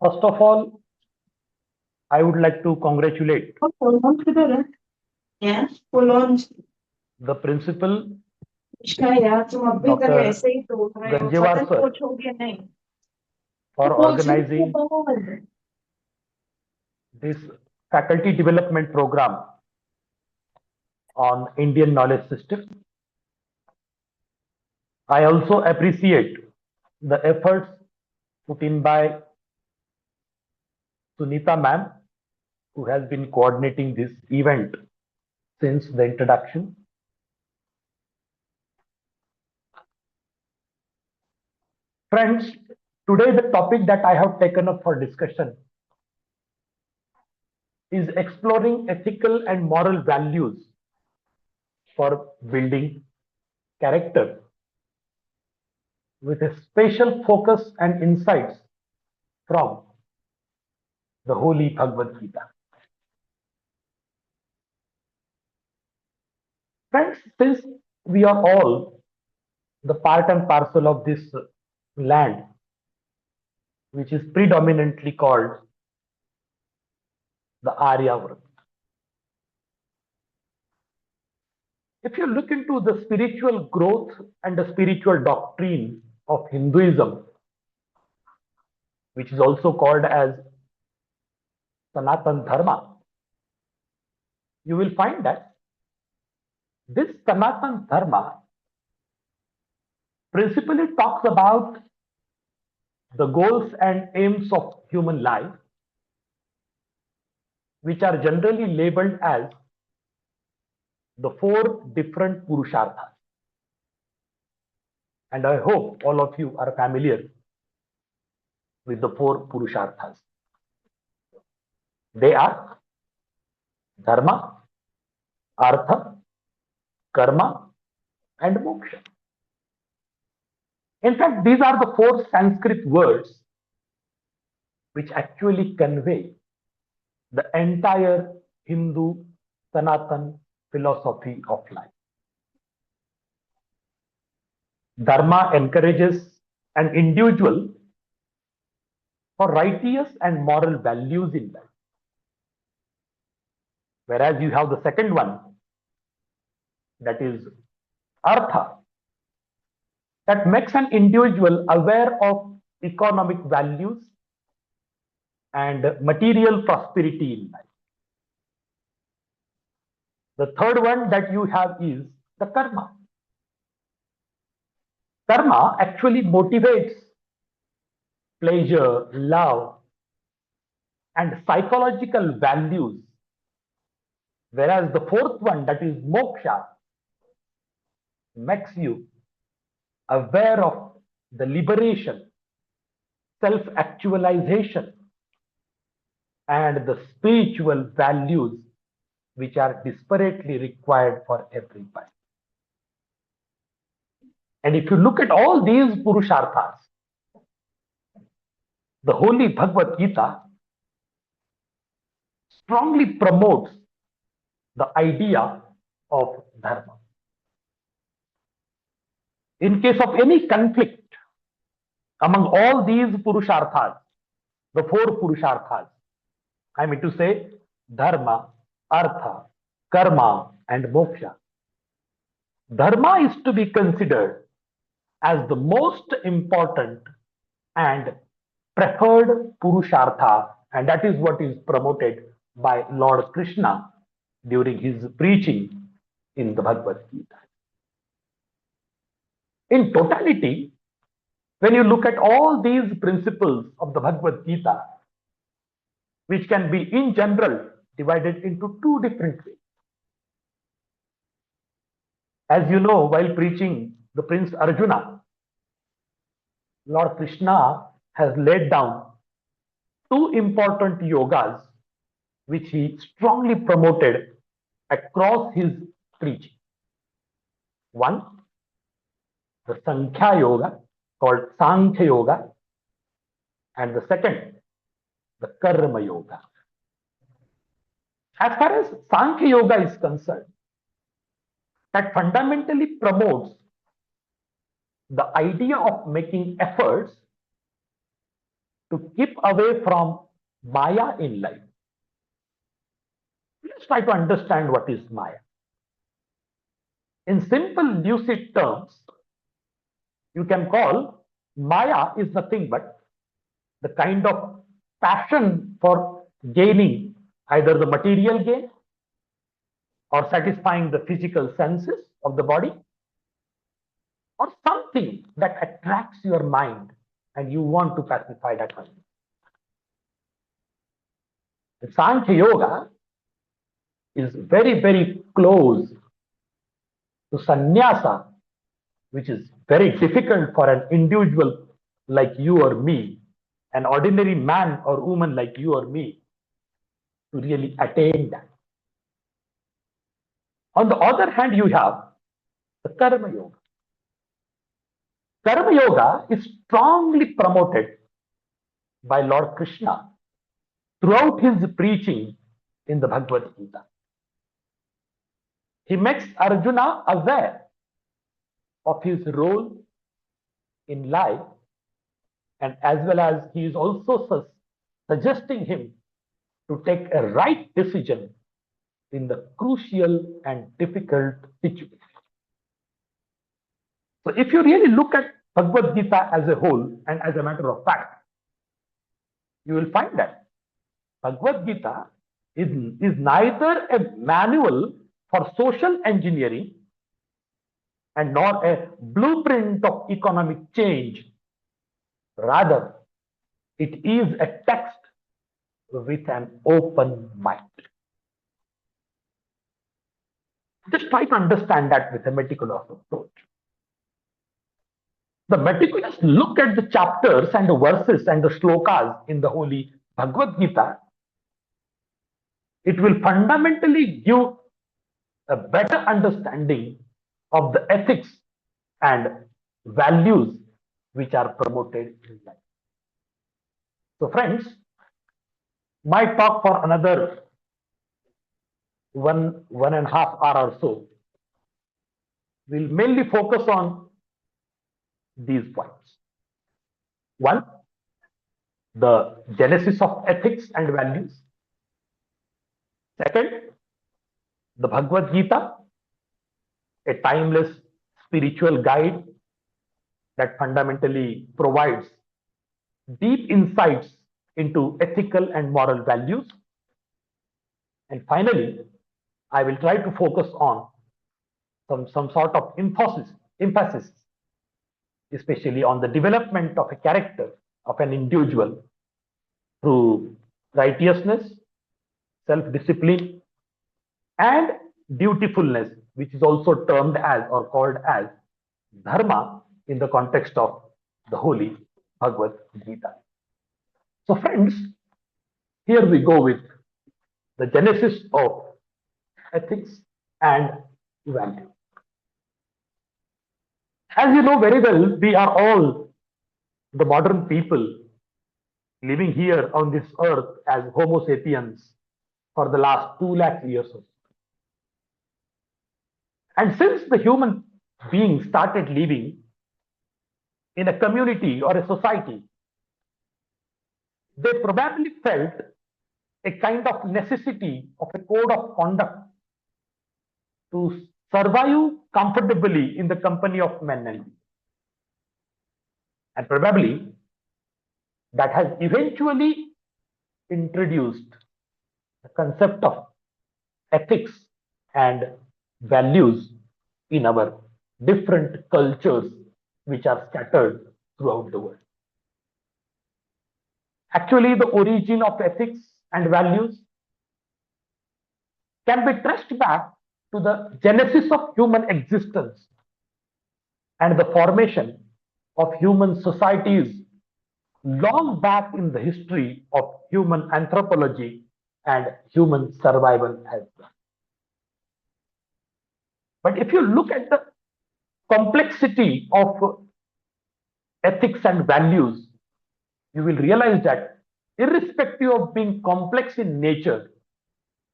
First of all, I would like to congratulate Yes, full on. the principal, इसका यार तुम अब भी तक Dr. ऐसे ही सोच रहे हो, Ganjewar पता नहीं sir, कुछ हो गया नहीं। for तो पूछने के organizing बाद this faculty development program on Indian knowledge system. I also appreciate the efforts put in by Sunita ma'am, who has been coordinating this event since the introduction. Friends, today the topic that I have taken up for discussion is exploring ethical and moral values for building character with a special focus and insights from the Holy Bhagavad Gita. Friends, since we are all the part and parcel of this land, which is predominantly called the Aryavrat. If you look into the spiritual growth and the spiritual doctrine of Hinduism, which is also called as Sanatan Dharma, you will find that this Sanatan Dharma principally talks about the goals and aims of human life, which are generally labeled as the four different Purusharthas. And I hope all of you are familiar with the four Purusharthas. They are Dharma, Artha, Karma, and Moksha. In fact, these are the four Sanskrit words which actually convey the entire Hindu Sanatan philosophy of life. Dharma encourages an individual for righteous and moral values in life. Whereas you have the second one, that is Artha, that makes an individual aware of economic values and material prosperity in life. The third one that you have is the karma. Karma actually motivates pleasure, love, and psychological values. Whereas the fourth one, that is moksha, makes you aware of the liberation, self actualization, and the spiritual values which are disparately required for everybody. And if you look at all these Purusharthas, the Holy Bhagavad Gita strongly promotes the idea of dharma. In case of any conflict among all these Purusharthas, the four Purusharthas, I mean to say dharma, artha, karma, and moksha. Dharma is to be considered as the most important and preferred Purushartha, and that is what is promoted by Lord Krishna during his preaching in the Bhagavad Gita. In totality, when you look at all these principles of the Bhagavad Gita, which can be in general divided into two different ways. As you know, while preaching the Prince Arjuna, Lord Krishna has laid down two important yogas which he strongly promoted across his preaching. One, the Sankhya Yoga, called Sankhya Yoga, and the second, the Karma Yoga. As far as Sankhya Yoga is concerned, that fundamentally promotes the idea of making efforts to keep away from Maya in life. Let's try to understand what is Maya. In simple lucid terms, you can call Maya is nothing but the kind of passion for gaining either the material gain or satisfying the physical senses of the body, or something that attracts your mind and you want to pacify that mind. The Sankhya Yoga is very, very close to sannyasa, which is very difficult for an individual like you or me, an ordinary man or woman like you or me, to really attain that. On the other hand, you have the Karma Yoga. Karma Yoga is strongly promoted by Lord Krishna throughout his preaching in the Bhagavad Gita. He makes Arjuna aware of his role in life, and as well as he is also suggesting him to take a right decision in the crucial and difficult situation. So if you really look at Bhagavad Gita as a whole, and as a matter of fact, you will find that Bhagavad Gita is neither a manual for social engineering and nor a blueprint of economic change. Rather, it is a text with an open mind. Just try to understand that with a meticulous approach. The meticulous look at the chapters and the verses and the shlokas in the holy Bhagavad Gita, it will fundamentally give a better understanding of the ethics and values which are promoted in life. So friends, my talk for another one and a half hour or so will mainly focus on these points. One, the genesis of ethics and values. Second, the Bhagavad Gita, a timeless spiritual guide that fundamentally provides deep insights into ethical and moral values. And finally, I will try to focus on some sort of emphasis, especially on the development of a character of an individual through righteousness, self-discipline, and dutifulness, which is also termed as or called as dharma in the context of the holy Bhagavad Gita. So friends, here we go with the genesis of ethics and value. As you know very well, we are all the modern people living here on this earth as Homo sapiens for the last 2 lakh years or so. And since the human beings started living in a community or a society, they probably felt a kind of necessity of a code of conduct to survive comfortably in the company of men and women. And probably that has eventually introduced the concept of ethics and values in our different cultures which are scattered throughout the world. Actually, the origin of ethics and values can be traced back to the genesis of human existence and the formation of human societies long back in the history of human anthropology and human survival as well. But if you look at the complexity of ethics and values, you will realize that irrespective of being complex in nature,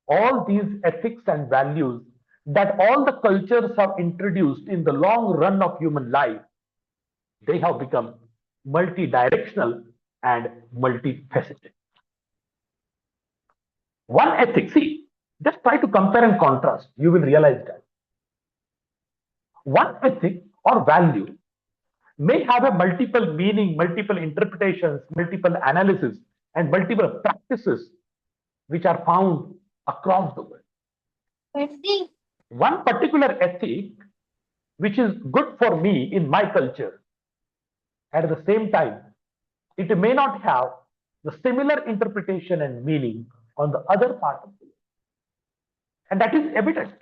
all these ethics and values that all the cultures have introduced in the long run of human life, they have become multi-directional and multifaceted. One ethic, see, just try to compare and contrast. You will realize that one ethic or value may have a multiple meaning, multiple interpretations, multiple analysis, and multiple practices which are found across the world. One particular ethic which is good for me in my culture, at the same time, it may not have the similar interpretation and meaning on the other part of the world. And that is evident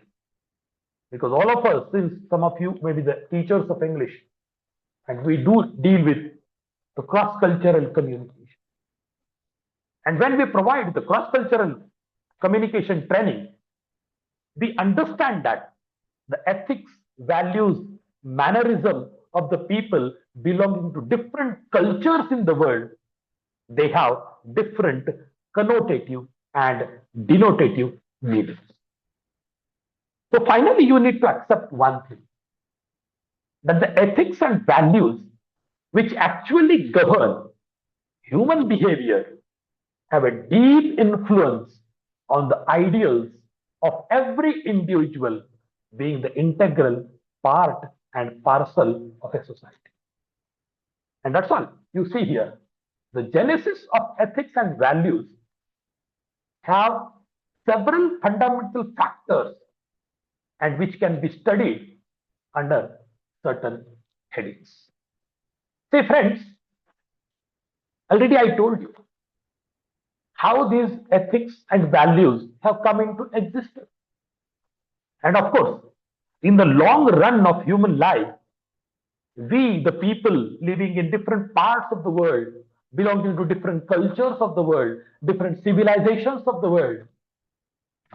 because all of us, since some of you may be the teachers of English, and we do deal with the cross-cultural communication. And when we provide the cross-cultural communication training, we understand that the ethics, values, mannerism of the people belonging to different cultures in the world, they have different connotative and denotative meanings. So finally, you need to accept one thing, that the ethics and values which actually govern human behavior have a deep influence on the ideals of every individual being the integral part and parcel of a society. And that's all you see here. The genesis of ethics and values have several fundamental factors and which can be studied under certain headings. See, friends, already I told you how these ethics and values have come into existence. And of course, in the long run of human life, we, the people living in different parts of the world, belonging to different cultures of the world, different civilizations of the world,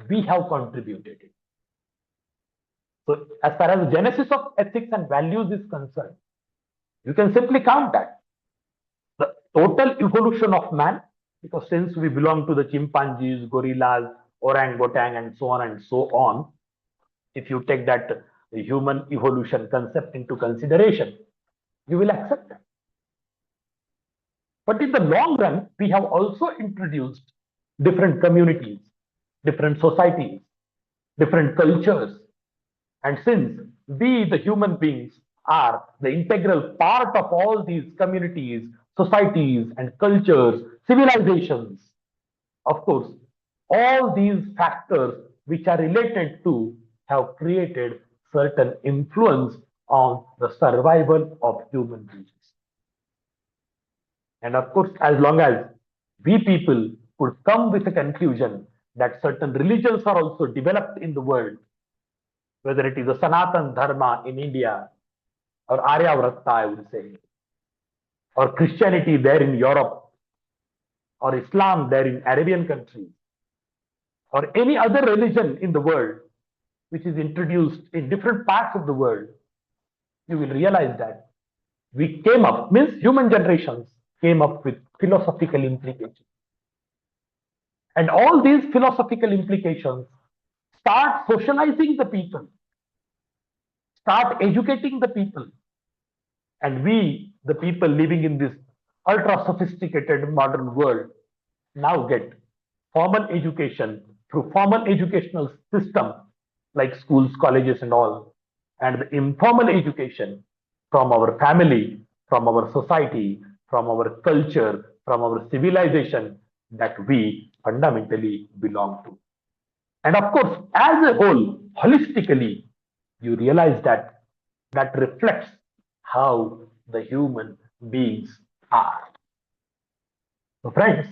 we have contributed it. So, as far as the genesis of ethics and values is concerned, you can simply count that. The total evolution of man, because since we belong to the chimpanzees, gorillas, orangutan, and so on and so on, if you take that human evolution concept into consideration, you will accept that. But in the long run, we have also introduced different communities, different societies, different cultures. And since we, the human beings, are the integral part of all these communities, societies, and cultures, civilizations, of course, all these factors which are related to have created certain influence on the survival of human beings. And of course, as long as we people could come with a conclusion that certain religions are also developed in the world, whether it is the Sanatan Dharma in India, or Aryavrata, I would say, or Christianity there in Europe, or Islam there in Arabian countries, or any other religion in the world which is introduced in different parts of the world, you will realize that we came up, means human generations came up with philosophical implications. And all these philosophical implications start socializing the people, start educating the people. And we, the people living in this ultra sophisticated modern world, now get formal education through formal educational system like schools, colleges, and all, and the informal education from our family, from our society, from our culture, from our civilization that we fundamentally belong to. And of course, as a whole, holistically, you realize that that reflects how the human beings are. So friends,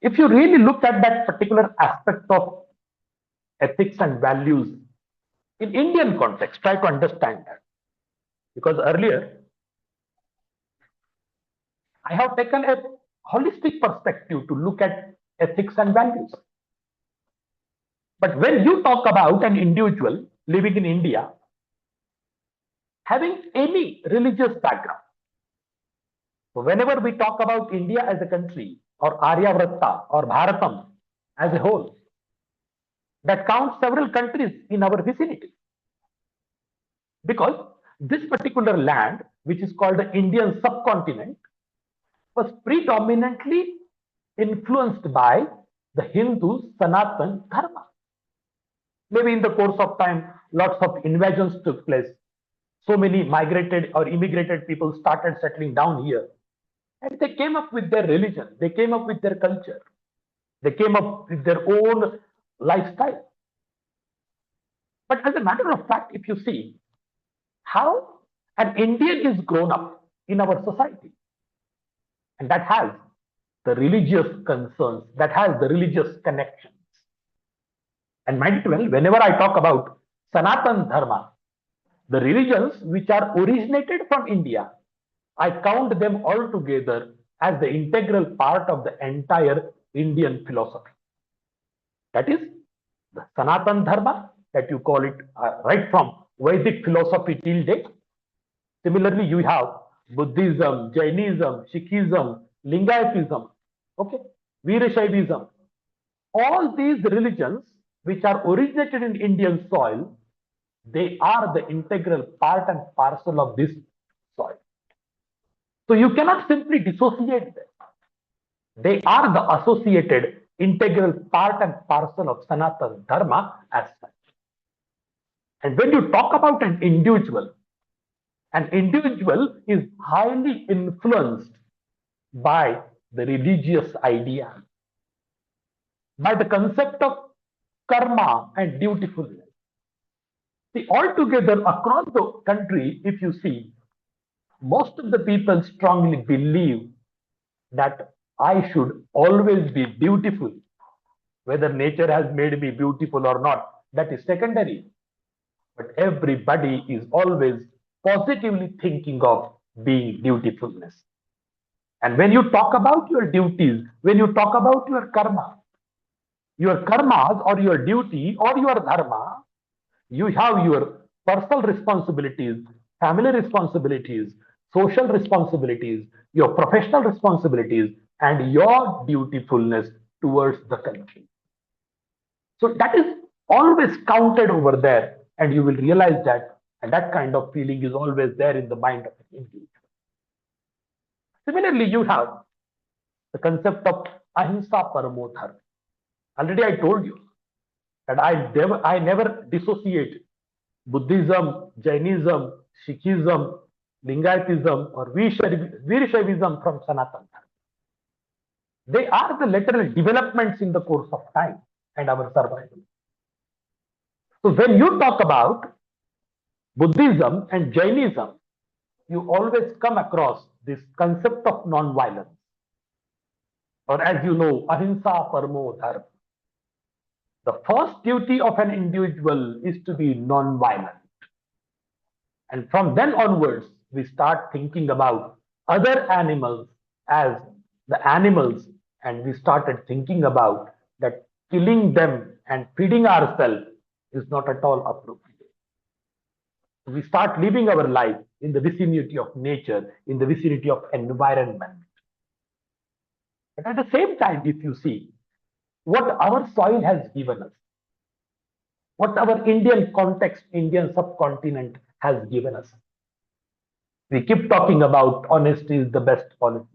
if you really look at that particular aspect of ethics and values in Indian context, try to understand that. Because earlier, I have taken a holistic perspective to look at ethics and values. But when you talk about an individual living in India, having any religious background, so whenever we talk about India as a country, or Aryavrata, or Bharatam as a whole, that counts several countries in our vicinity. Because this particular land, which is called the Indian subcontinent, was predominantly influenced by the Hindu Sanatan Dharma. Maybe in the course of time, lots of invasions took place. So many migrated or immigrated people started settling down here. And they came up with their religion, they came up with their culture, they came up with their own lifestyle. But as a matter of fact, if you see how an Indian is grown up in our society, and that has the religious concerns, that has the religious connections. And mind it well, whenever I talk about Sanatan Dharma, the religions which are originated from India, I count them all together as the integral part of the entire Indian philosophy. That is the Sanatan Dharma, that you call it right from Vedic philosophy till date. Similarly, you have Buddhism, Jainism, Sikhism, Lingayatism, okay, Veerashaivism. All these religions which are originated in Indian soil, they are the integral part and parcel of this soil. So you cannot simply dissociate them. They are the associated integral part and parcel of Sanatana Dharma as such. And when you talk about an individual is highly influenced by the religious idea, by the concept of karma and dutifulness. See, altogether across the country, if you see, most of the people strongly believe that I should always be beautiful. Whether nature has made me beautiful or not, that is secondary. But everybody is always positively thinking of being dutifulness. And when you talk about your duties, when you talk about your karmas or your duty or your dharma, you have your personal responsibilities, family responsibilities, social responsibilities, your professional responsibilities, and your dutifulness towards the country. So that is always counted over there, and you will realize that, and that kind of feeling is always there in the mind of an individual. Similarly, you have the concept of ahimsa paramo dharma. Already I told you that I never dissociate Buddhism, Jainism, Sikhism, Lingayatism, or Veerashaivism from Sanatana. They are the literal developments in the course of time and our survival. So when you talk about Buddhism and Jainism, you always come across this concept of non-violence, or as you know, ahimsa paramo dharma. The first duty of an individual is to be non-violent. And from then onwards, we start thinking about other animals as the animals, and we started thinking about that killing them and feeding ourselves is not at all appropriate. We start living our life in the vicinity of nature, in the vicinity of environment. But at the same time, if you see what our soil has given us, what our Indian context, Indian subcontinent has given us. We keep talking about honesty is the best policy.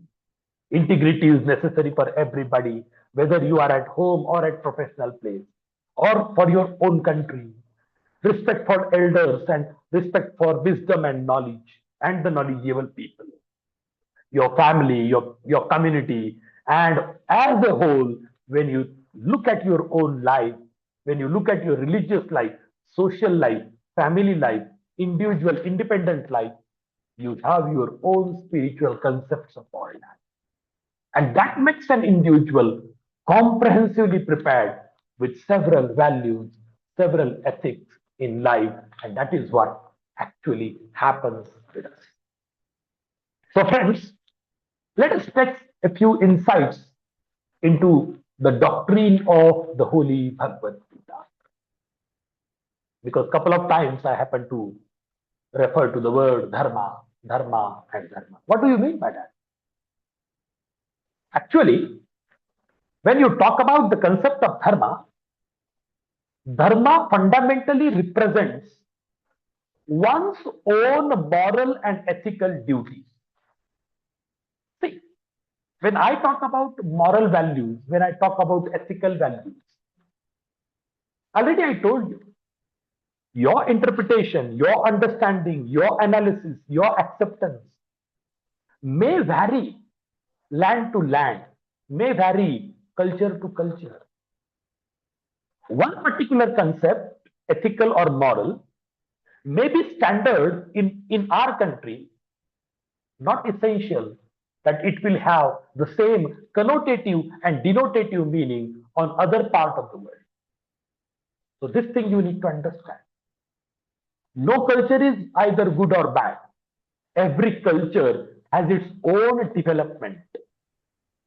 Integrity is necessary for everybody, whether you are at home or at professional place, or for your own country. Respect for elders and respect for wisdom and knowledge and the knowledgeable people. Your family, your community, and as a whole, when you look at your own life, when you look at your religious life, social life, family life, individual, independent life, you have your own spiritual concepts of all that. And that makes an individual comprehensively prepared with several values, several ethics in life, and that is what actually happens with us. So, friends, let us take a few insights into the doctrine of the Holy Bhagavad Gita. Because a couple of times I happen to refer to the word dharma, dharma, and dharma. What do you mean by that? Actually, when you talk about the concept of dharma, dharma fundamentally represents one's own moral and ethical duties. See, When I talk about moral values, when I talk about ethical values, already I told you, your interpretation, your understanding, your analysis, your acceptance may vary land to land, may vary culture to culture. One particular concept, ethical or moral, may be standard in our country, not essential that it will have the same connotative and denotative meaning on other part of the world. So this thing you need to understand. No culture is either good or bad. Every culture has its own development.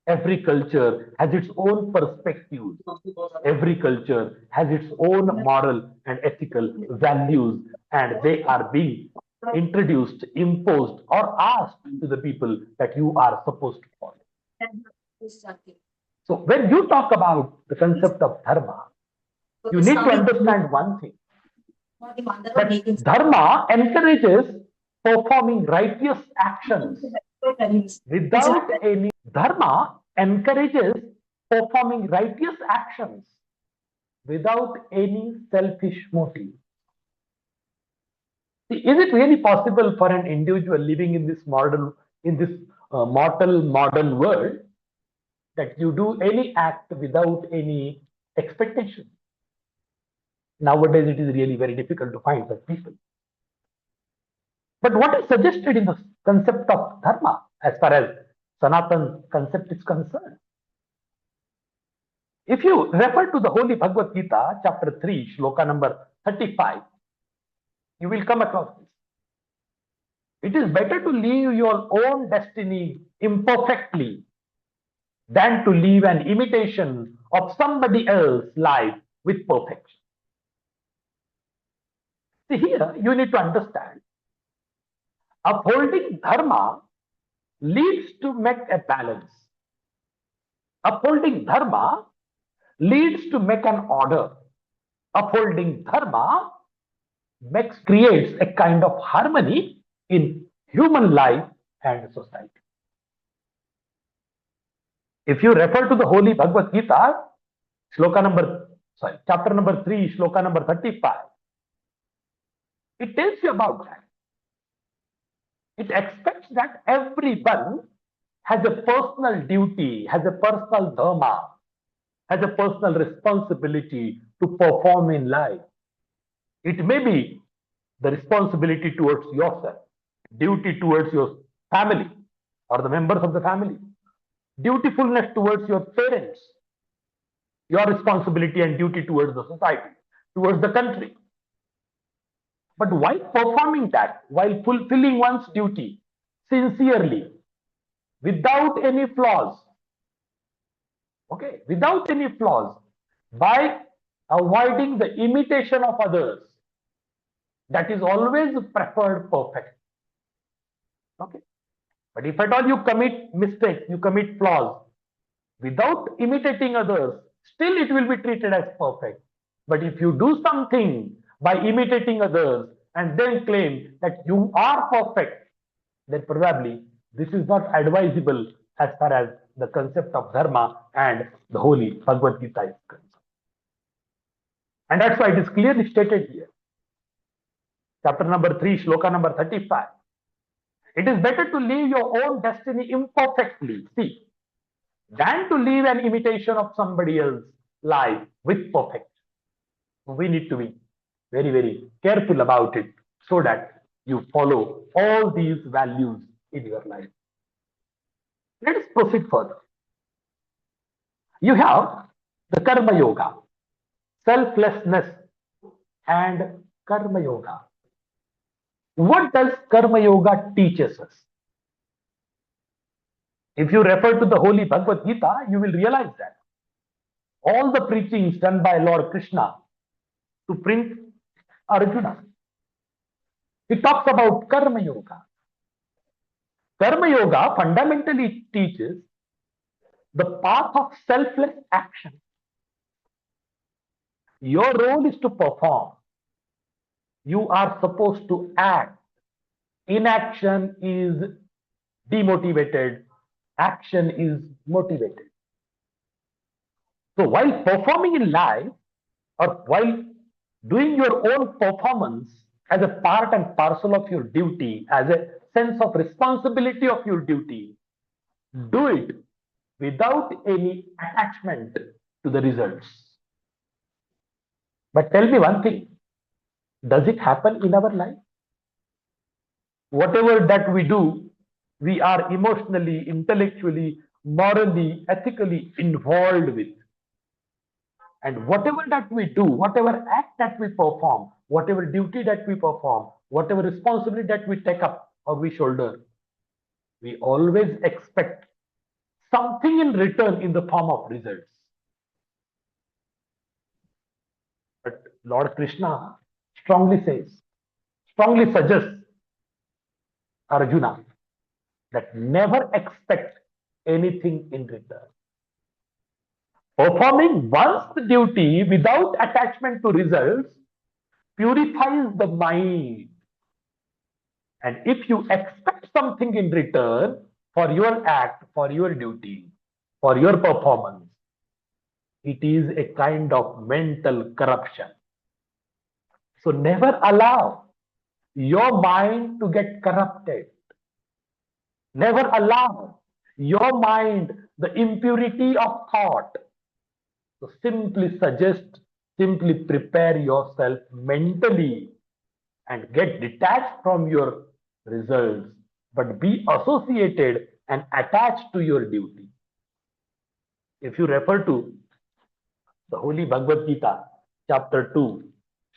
Every culture has its own perspectives. Every culture has its own moral and ethical values, and they are being introduced, imposed, or asked to the people that you are supposed to follow. So when you talk about the concept of dharma, you need to understand one thing, that dharma encourages performing righteous actions without any dharma encourages performing righteous actions without any selfish motive. See, is it really possible for an individual living in this mortal modern world that you do any act without any expectation? Nowadays, it is really very difficult to find such people. But what is suggested in the concept of dharma, as far as Sanatan concept is concerned? If you refer to the Holy Bhagavad Gita, chapter 3, shloka number 35, you will come across this. It is better to live your own destiny imperfectly than to live an imitation of somebody else's life with perfection. See, here you need to understand, upholding dharma leads to make a balance. Upholding dharma leads to make an order. Upholding dharma creates a kind of harmony in human life and society. If you refer to the Holy Bhagavad Gita, chapter number 3, shloka number 35, it tells you about that. It expects that everyone has a personal duty, has a personal dharma, has a personal responsibility to perform in life. It may be the responsibility towards yourself, duty towards your family or the members of the family, dutifulness towards your parents, your responsibility and duty towards the society, towards the country. But while performing that, while fulfilling one's duty sincerely, without any flaws, without any flaws, by avoiding the imitation of others, that is always preferred perfect. But if at all you commit mistakes, you commit flaws, without imitating others, still it will be treated as perfect. But if you do something by imitating others and then claim that you are perfect, then probably this is not advisable as far as the concept of dharma and the Holy Bhagavad Gita is concerned. And that's why it is clearly stated here. Chapter number 3, shloka number 35. It is better to live your own destiny imperfectly, than to live an imitation of somebody else's life with perfection. We need to be very, very careful about it so that you follow all these values in your life. Let us proceed further. You have the Karma Yoga, selflessness and Karma Yoga. What does Karma Yoga teaches us? If you refer to the Holy Bhagavad Gita, you will realize that all the preachings done by Lord Krishna to Prince Arjuna, he talks about Karma Yoga. Karma Yoga fundamentally teaches the path of selfless action. Your role is to perform. You are supposed to act. Inaction is demotivated, action is motivated. So while performing in life, or while doing your own performance as a part and parcel of your duty, as a sense of responsibility of your duty, do it without any attachment to the results. But tell me one thing, does it happen in our life? Whatever that we do, we are emotionally, intellectually, morally, ethically involved with. And whatever that we do, whatever act that we perform, whatever duty that we perform, whatever responsibility that we take up or we shoulder, we always expect something in return in the form of results. But Lord Krishna strongly says, strongly suggests Arjuna that never expect anything in return. Performing one's duty without attachment to results purifies the mind. And if you expect something in return for your act, for your duty, for your performance, it is a kind of mental corruption. So never allow your mind to get corrupted. Never allow your mind the impurity of thought. So simply suggest, simply prepare yourself mentally and get detached from your results, but be associated and attached to your duty. If you refer to the Holy Bhagavad Gita, chapter 2,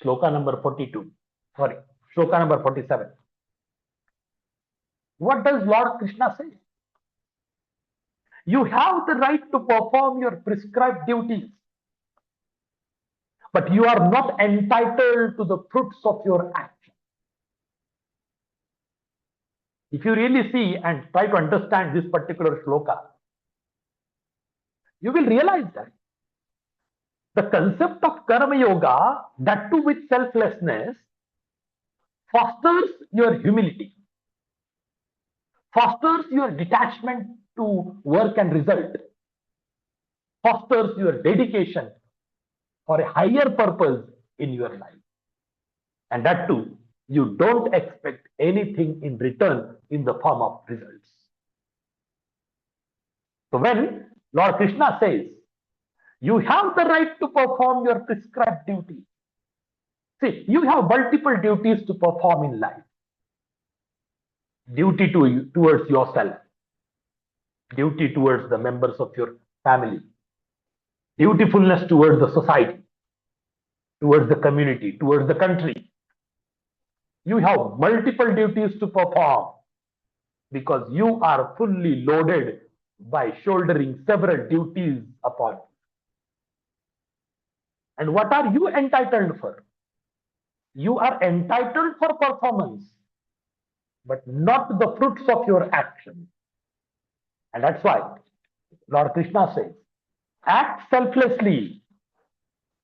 shloka number 42, shloka number 47, what does Lord Krishna say? You have the right to perform your prescribed duties, but you are not entitled to the fruits of your action. If you really see and try to understand this particular shloka, you will realize that the concept of karma yoga, that too with selflessness, fosters your humility, fosters your detachment to work and result, fosters your dedication for a higher purpose in your life. And that too, you don't expect anything in return in the form of results. So when Lord Krishna says, you have the right to perform your prescribed duty. See, you have multiple duties to perform in life. Duty towards yourself, duty towards the members of your family, dutifulness towards the society, towards the community, towards the country. You have multiple duties to perform because you are fully loaded by shouldering several duties upon you. And what are you entitled for? You are entitled for performance, but not the fruits of your action. And that's why Lord Krishna says, act selflessly,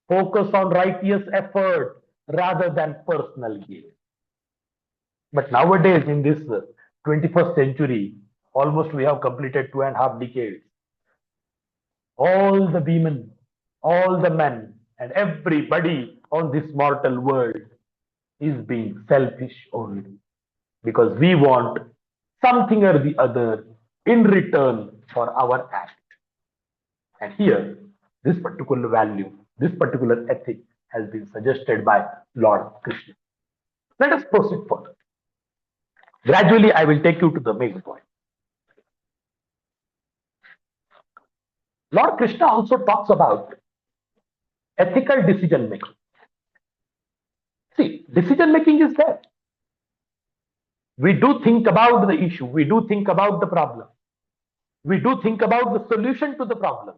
focus on righteous effort rather than personal gain. But nowadays, in this 21st century, almost we have completed 2.5 decades. All the women, all the men, and everybody on this mortal world is being selfish only because we want something or the other in return for our act. And here, this particular value, this particular ethic has been suggested by Lord Krishna. Let us proceed further. Gradually, I will take you to the main point. Lord Krishna also talks about ethical decision making. See, decision making is there. We do think about the issue, we do think about the problem, we do think about the solution to the problem,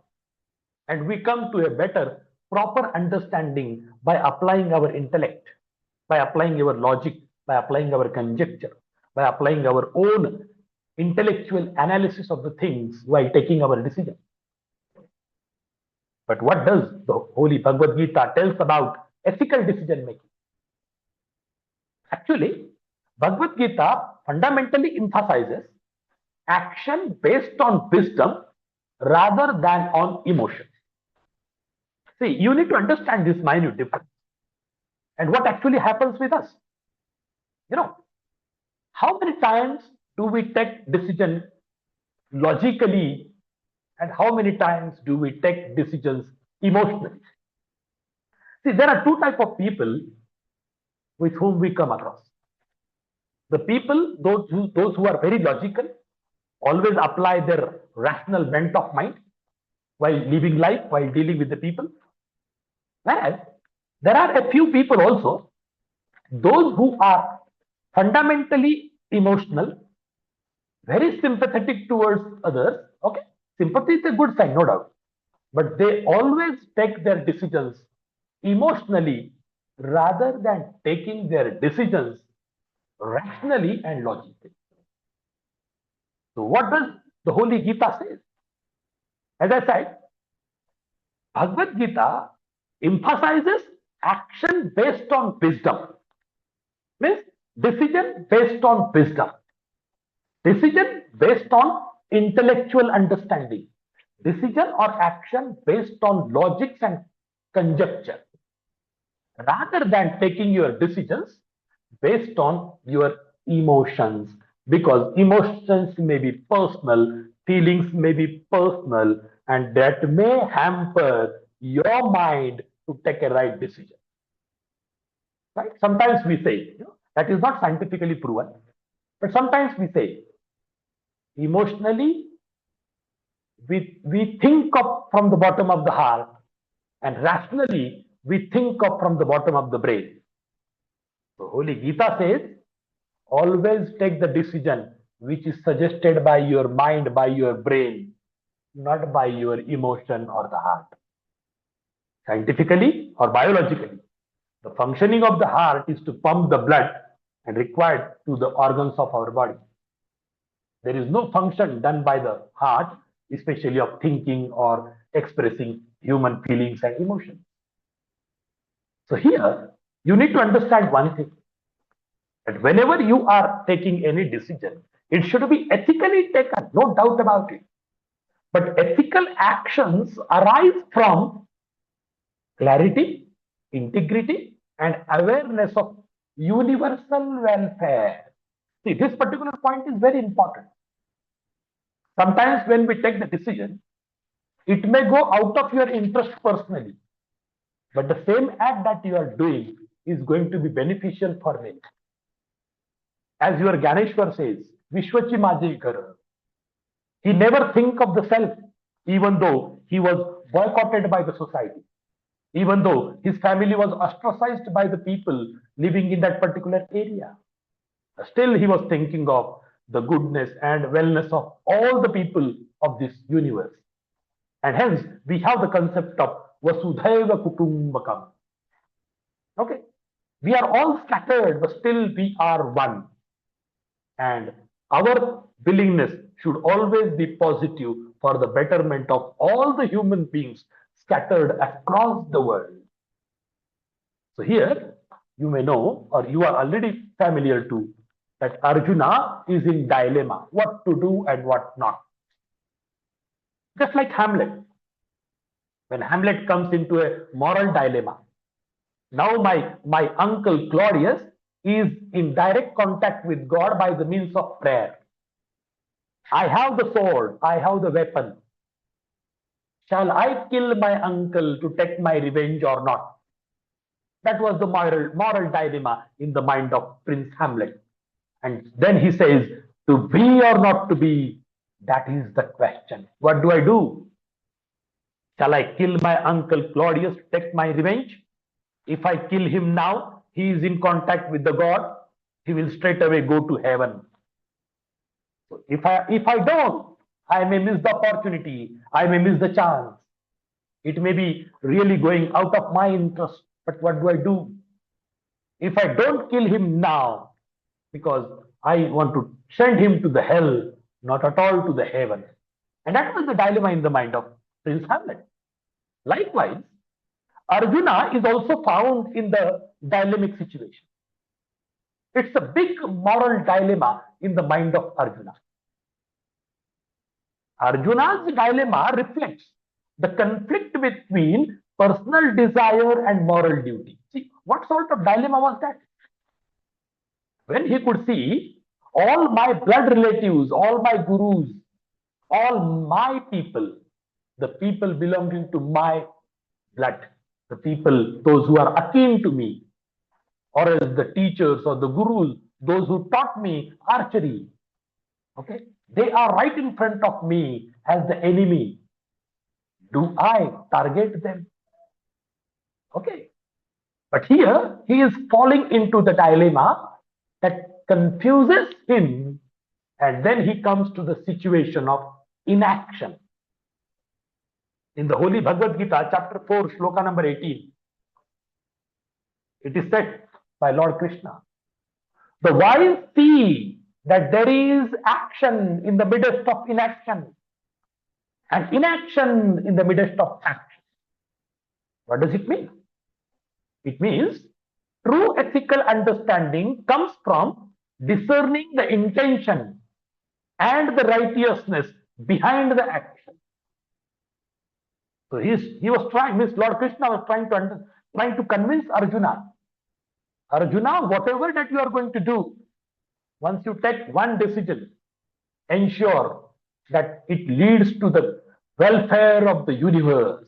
and we come to a better, proper understanding by applying our intellect, by applying our logic, by applying our conjecture, by applying our own intellectual analysis of the things while taking our decision. But what does the Holy Bhagavad Gita tells about ethical decision making? Actually, Bhagavad Gita fundamentally emphasizes action based on wisdom rather than on emotion. See, you need to understand this minute difference and what actually happens with us. You know, how many times do we take decision logically and how many times do we take decisions emotionally? See, there are two types of people with whom we come across. The people, those who are very logical, always apply their rational bent of mind while living life, while dealing with the people. Whereas there are a few people also, those who are fundamentally emotional, very sympathetic towards others. Okay, sympathy is a good sign, no doubt, but they always take their decisions emotionally rather than taking their decisions rationally and logically. So, what does the Holy Gita say? As I said, Bhagavad Gita emphasizes action based on wisdom, means decision based on wisdom, decision based on intellectual understanding, decision or action based on logics and conjecture, rather than taking your decisions based on your emotions, because emotions may be personal, feelings may be personal, and that may hamper your mind to take a right decision. Right? Sometimes we say, that is not scientifically proven, but sometimes we say, emotionally, we think of from the bottom of the heart, and rationally, we think of from the bottom of the brain. So Holy Gita says, always take the decision which is suggested by your mind, by your brain, not by your emotion or the heart. Scientifically or biologically, the functioning of the heart is to pump the blood and required to the organs of our body. There is no function done by the heart, especially of thinking or expressing human feelings and emotions. So here, you need to understand one thing, that whenever you are taking any decision, it should be ethically taken, no doubt about it. But ethical actions arise from clarity, integrity, and awareness of universal welfare. See, this particular point is very important. Sometimes when we take the decision, it may go out of your interest personally, but the same act that you are doing is going to be beneficial for many. As your Ganeshwar says, Vishwachi Maji Kar. He never think of the self, even though he was boycotted by the society, even though his family was ostracized by the people living in that particular area. Still, he was thinking of the goodness and wellness of all the people of this universe. And hence, we have the concept of Vasudhaiva Kutumbakam. Okay? We are all scattered, but still we are one. And our willingness should always be positive for the betterment of all the human beings scattered across the world. So here, you may know, or you are already familiar to, that Arjuna is in dilemma, what to do and what not. Just like Hamlet. When Hamlet comes into a moral dilemma, now my uncle Claudius is in direct contact with God by the means of prayer. I have the sword, I have the weapon. Shall I kill my uncle to take my revenge or not? That was the moral dilemma in the mind of Prince Hamlet. And then he says, to be or not to be, that is the question. What do I do? Shall I kill my uncle Claudius to take my revenge? If I kill him now, he is in contact with the God. He will straight away go to heaven. So if I don't, I may miss the opportunity. I may miss the chance. It may be really going out of my interest. But what do I do? If I don't kill him now, because I want to send him to the hell, not at all to the heaven. And that was the dilemma in the mind of Prince Hamlet. Likewise, Arjuna is also found in the dilemmic situation. It's a big moral dilemma in the mind of Arjuna. Arjuna's dilemma reflects the conflict between personal desire and moral duty. See, what sort of dilemma was that? When he could see all my blood relatives, all my gurus, all my people, the people belonging to my blood, the people, those who are akin to me, or as the teachers or the gurus, those who taught me archery, okay, they are right in front of me as the enemy. Do I target them? Okay. But here he is falling into the dilemma that confuses him, and then he comes to the situation of inaction. In the Holy Bhagavad Gita, chapter 4, shloka number 18, it is said by Lord Krishna, the wise see that there is action in the midst of inaction, and inaction in the midst of action. What does it mean? It means true ethical understanding comes from discerning the intention and the righteousness behind the action. So he was trying, Lord Krishna was trying to convince Arjuna. Arjuna, whatever that you are going to do, once you take one decision, ensure that it leads to the welfare of the universe.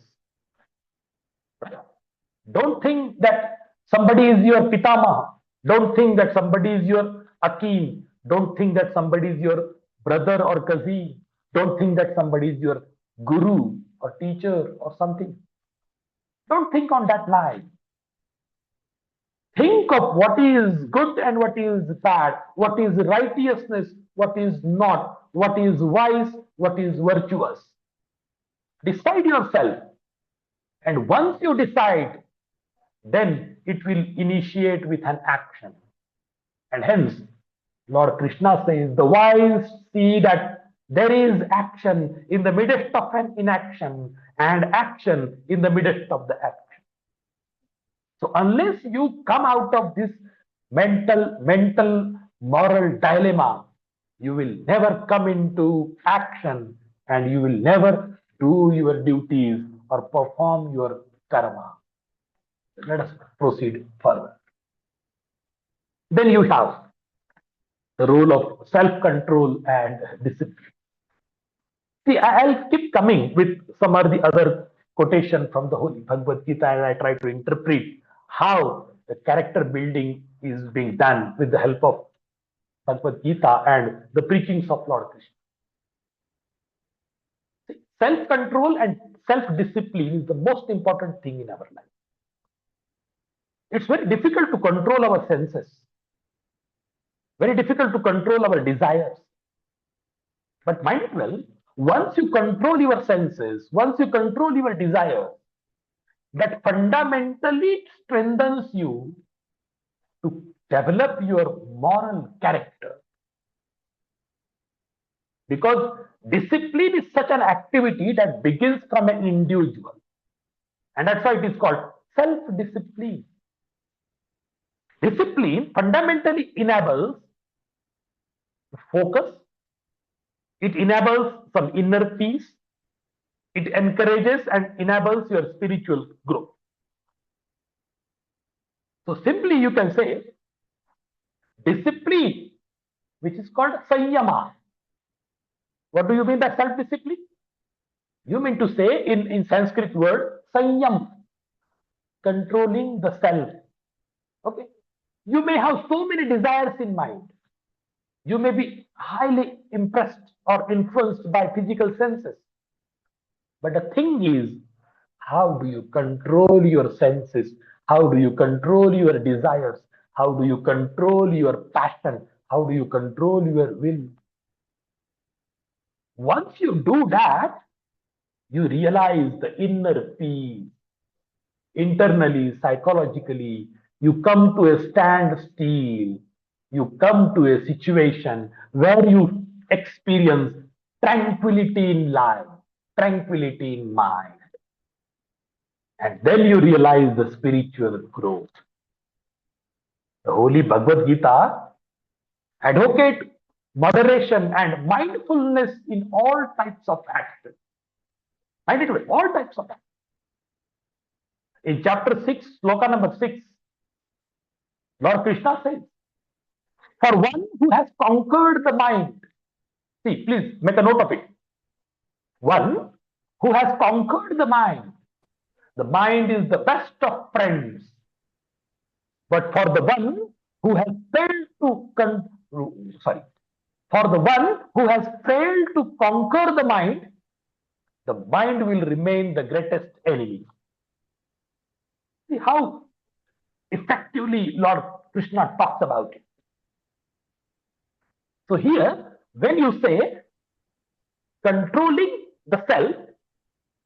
Don't think that somebody is your pitama. Don't think that somebody is your akim. Don't think that somebody is your brother or cousin. Don't think that somebody is your guru or teacher or something. Don't think on that line. Think of what is good and what is bad, what is righteousness, what is not, what is wise, what is virtuous. Decide yourself. And once you decide, then it will initiate with an action. And hence, Lord Krishna says, the wise see that there is action in the midst of an inaction and action in the midst of the action. So unless you come out of this mental moral dilemma, you will never come into action and you will never do your duties or perform your karma. Let us proceed further. Then you have the role of self-control and discipline. See, I'll keep coming with some of the other quotation from the Holy Bhagavad Gita, and I try to interpret how the character building is being done with the help of Bhagavad Gita and the preachings of Lord Krishna. Self-control and self-discipline is the most important thing in our life. It's very difficult to control our senses, very difficult to control our desires. But mind it well, once you control your senses, once you control your desires, that fundamentally strengthens you to develop your moral character. Because discipline is such an activity that begins from an individual. And that's why it is called self-discipline. Discipline fundamentally enables focus, it enables some inner peace, it encourages and enables your spiritual growth. So simply you can say discipline, which is called sanyama. What do you mean by self-discipline? You mean to say in Sanskrit word sanyam, controlling the self. Okay. You may have so many desires in mind. You may be highly impressed or influenced by physical senses. But the thing is, how do you control your senses? How do you control your desires? How do you control your passion? How do you control your will? Once you do that, you realize the inner peace. Internally, psychologically, you come to a standstill. You come to a situation where you experience tranquility in life, tranquility in mind. And then you realize the spiritual growth. The Holy Bhagavad Gita advocates moderation and mindfulness in all types of action. Mindfulness, all types of action. In chapter 6, sloka number 6, Lord Krishna says, for one who has conquered the mind, see, please make a note of it. One who has conquered the mind is the best of friends. But for the one who has failed to conquer the mind will remain the greatest enemy. See how effectively Lord Krishna talks about it. So here, when you say controlling the self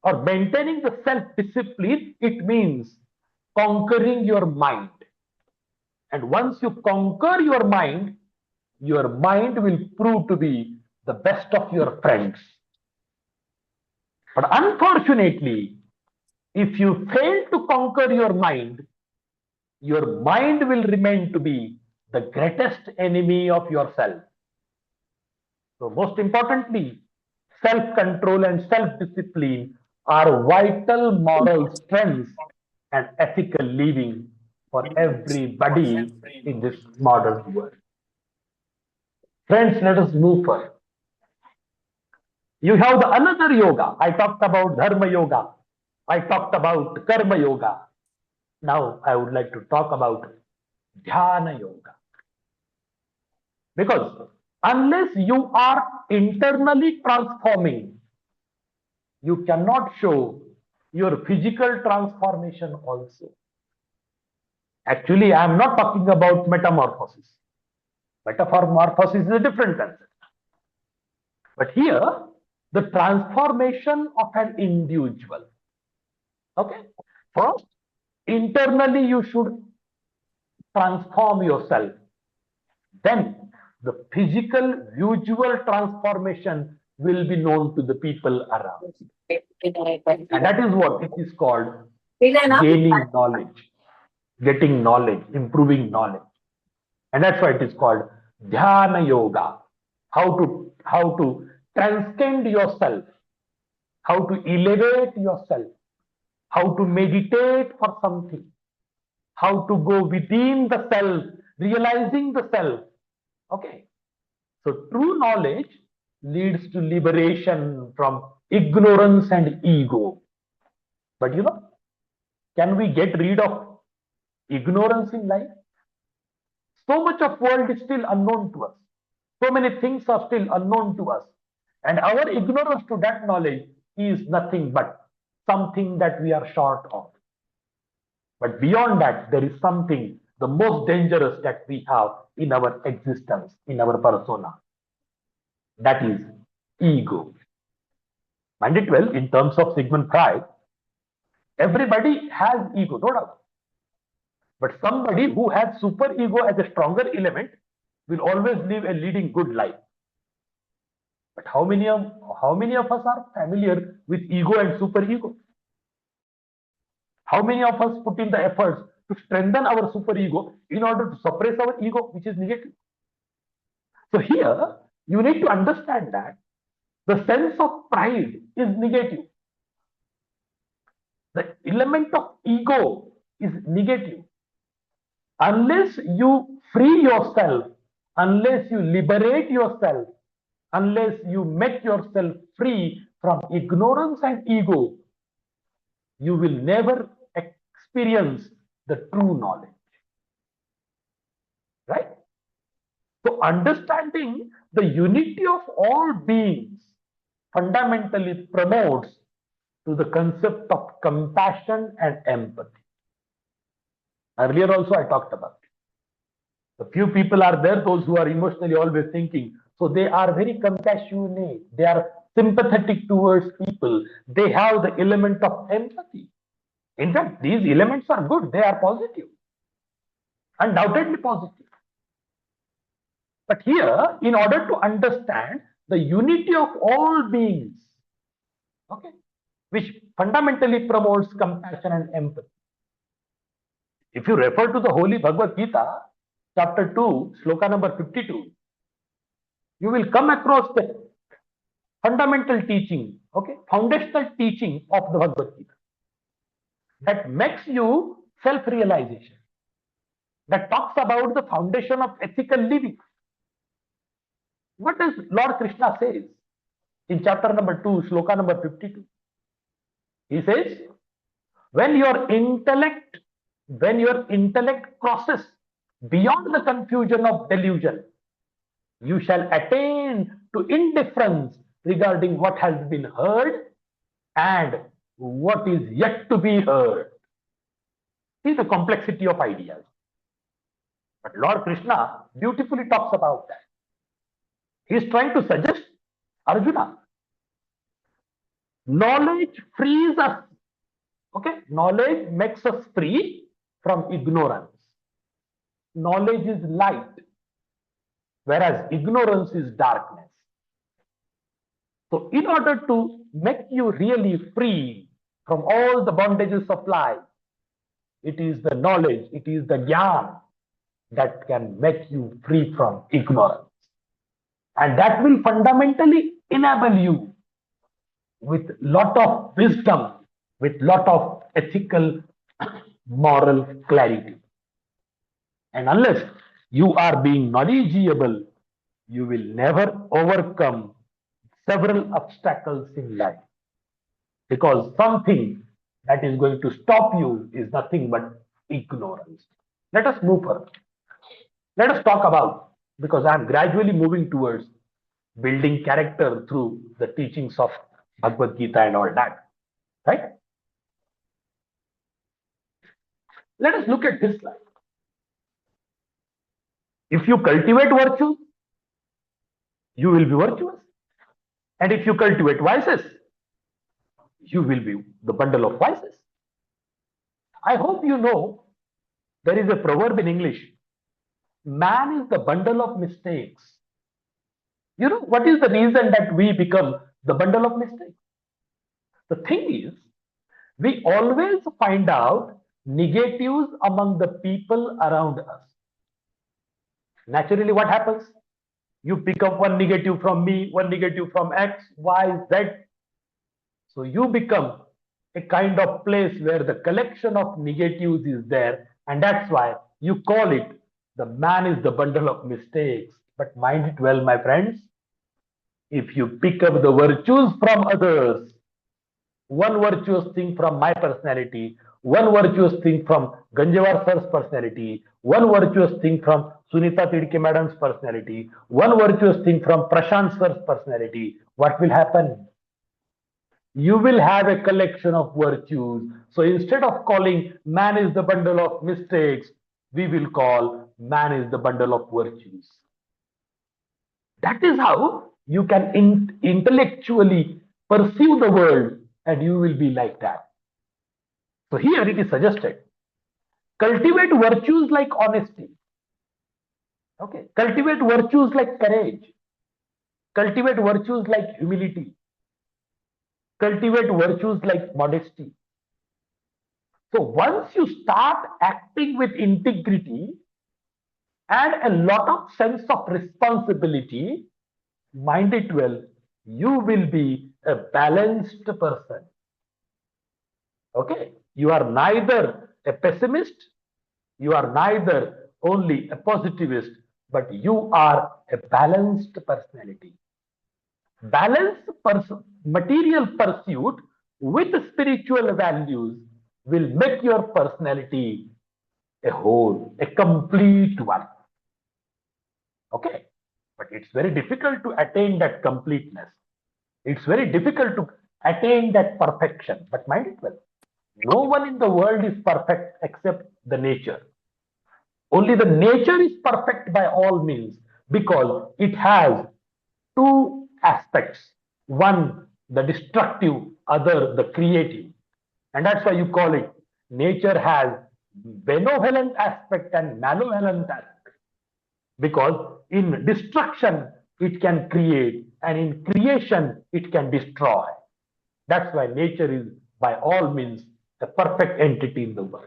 or maintaining the self-discipline, it means conquering your mind. And once you conquer your mind will prove to be the best of your friends. But unfortunately, if you fail to conquer your mind will remain to be the greatest enemy of yourself. So most importantly, self-control and self-discipline are vital moral strengths and ethical living for everybody in this modern world. Friends, let us move further. You have the another yoga. I talked about Dharma yoga. I talked about Karma yoga. Now I would like to talk about Dhyana yoga. Because unless you are internally transforming, you cannot show your physical transformation also. Actually, I am not talking about metamorphosis. Metamorphosis is a different concept. But here, the transformation of an individual. Okay? First, internally you should transform yourself. Then, the physical, visual transformation will be known to the people around. And that is what it is called gaining knowledge, getting knowledge, improving knowledge. And that's why it is called Dhyana yoga. How to transcend yourself, how to elevate yourself, how to meditate for something, how to go within the self, realizing the self. Okay. So true knowledge leads to liberation from ignorance and ego. But can we get rid of ignorance in life? So much of world is still unknown to us. So many things are still unknown to us. And our ignorance to that knowledge is nothing but something that we are short of. But beyond that, there is something, the most dangerous that we have in our existence, in our persona. That is ego. Mind it well, in terms of Sigmund Freud, everybody has ego, no doubt. But somebody who has super ego as a stronger element will always live a leading good life. But how many of us are familiar with ego and super ego? How many of us put in the efforts to strengthen our super ego in order to suppress our ego, which is negative? So here, you need to understand that the sense of pride is negative. The element of ego is negative. Unless you free yourself, unless you liberate yourself, unless you make yourself free from ignorance and ego, you will never experience the true knowledge. Right? So understanding the unity of all beings fundamentally promotes to the concept of compassion and empathy. Earlier also I talked about it. A few people are there, those who are emotionally always thinking. So they are very compassionate. They are sympathetic towards people. They have the element of empathy. In fact, these elements are good. They are positive. Undoubtedly positive. But here, in order to understand the unity of all beings, okay, which fundamentally promotes compassion and empathy. If you refer to the Holy Bhagavad Gita, chapter 2, sloka number 52, you will come across the fundamental teaching, okay, foundational teaching of the Bhagavad Gita that makes you self-realization, that talks about the foundation of ethical living. What does Lord Krishna says in chapter number 2, shloka number 52? He says, when your intellect crosses beyond the confusion of delusion, you shall attain to indifference regarding what has been heard and what is yet to be heard. See the complexity of ideas. But Lord Krishna beautifully talks about that. He is trying to suggest Arjuna, knowledge frees us. Okay, knowledge makes us free from ignorance. Knowledge is light, whereas ignorance is darkness. So, in order to make you really free from all the bondages of life, it is the knowledge, it is the jnana that can make you free from ignorance. And that will fundamentally enable you with lot of wisdom, with lot of ethical, moral clarity. And unless you are being knowledgeable, you will never overcome several obstacles in life. Because something that is going to stop you is nothing but ignorance. Let us move further. Let us talk about, because I am gradually moving towards building character through the teachings of Bhagavad Gita and all that. Right? Let us look at this slide. If you cultivate virtue, you will be virtuous. And if you cultivate vices, you will be the bundle of vices. I hope you know there is a proverb in English, man is the bundle of mistakes. You know, what is the reason that we become the bundle of mistakes? The thing is, we always find out negatives among the people around us. Naturally, what happens? You pick up one negative from me, one negative from X, Y, Z. So you become a kind of place where the collection of negatives is there, and that's why you call it the man is the bundle of mistakes. But mind it well, my friends, if you pick up the virtues from others, one virtuous thing from my personality, one virtuous thing from Ganjewar sir's personality, one virtuous thing from Sunita Tidke madam's personality, one virtuous thing from Prashant sir's personality, what will happen? You will have a collection of virtues. So instead of calling man is the bundle of mistakes, we will call man is the bundle of virtues. That is how you can intellectually perceive the world, and you will be like that. So here it is suggested, cultivate virtues like honesty. Okay, cultivate virtues like courage. Cultivate virtues like humility. Cultivate virtues like modesty. So once you start acting with integrity and a lot of sense of responsibility, mind it well, you will be a balanced person. Okay, you are neither a pessimist, you are neither only a positivist, but you are a balanced personality. Balanced material pursuit with spiritual values will make your personality a whole, a complete one. Okay, but it's very difficult to attain that completeness. It's very difficult to attain that perfection. But mind it well, no one in the world is perfect except the nature. Only the nature is perfect by all means, because it has two aspects. One, the destructive, other, the creative. And that's why you call it, nature has benevolent aspect and malevolent aspect. Because in destruction, it can create, and in creation, it can destroy. That's why nature is, by all means, the perfect entity in the world.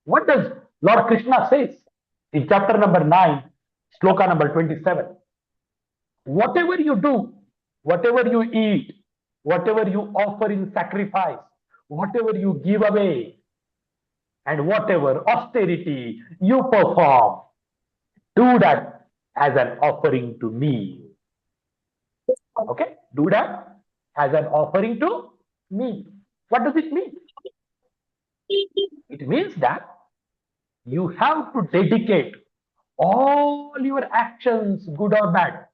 What does Lord Krishna says in chapter number 9, shloka number 27? Whatever you do, whatever you eat, whatever you offer in sacrifice, whatever you give away, and whatever austerity you perform, do that as an offering to me. Okay? Do that as an offering to me. What does it mean? It means that you have to dedicate all your actions, good or bad,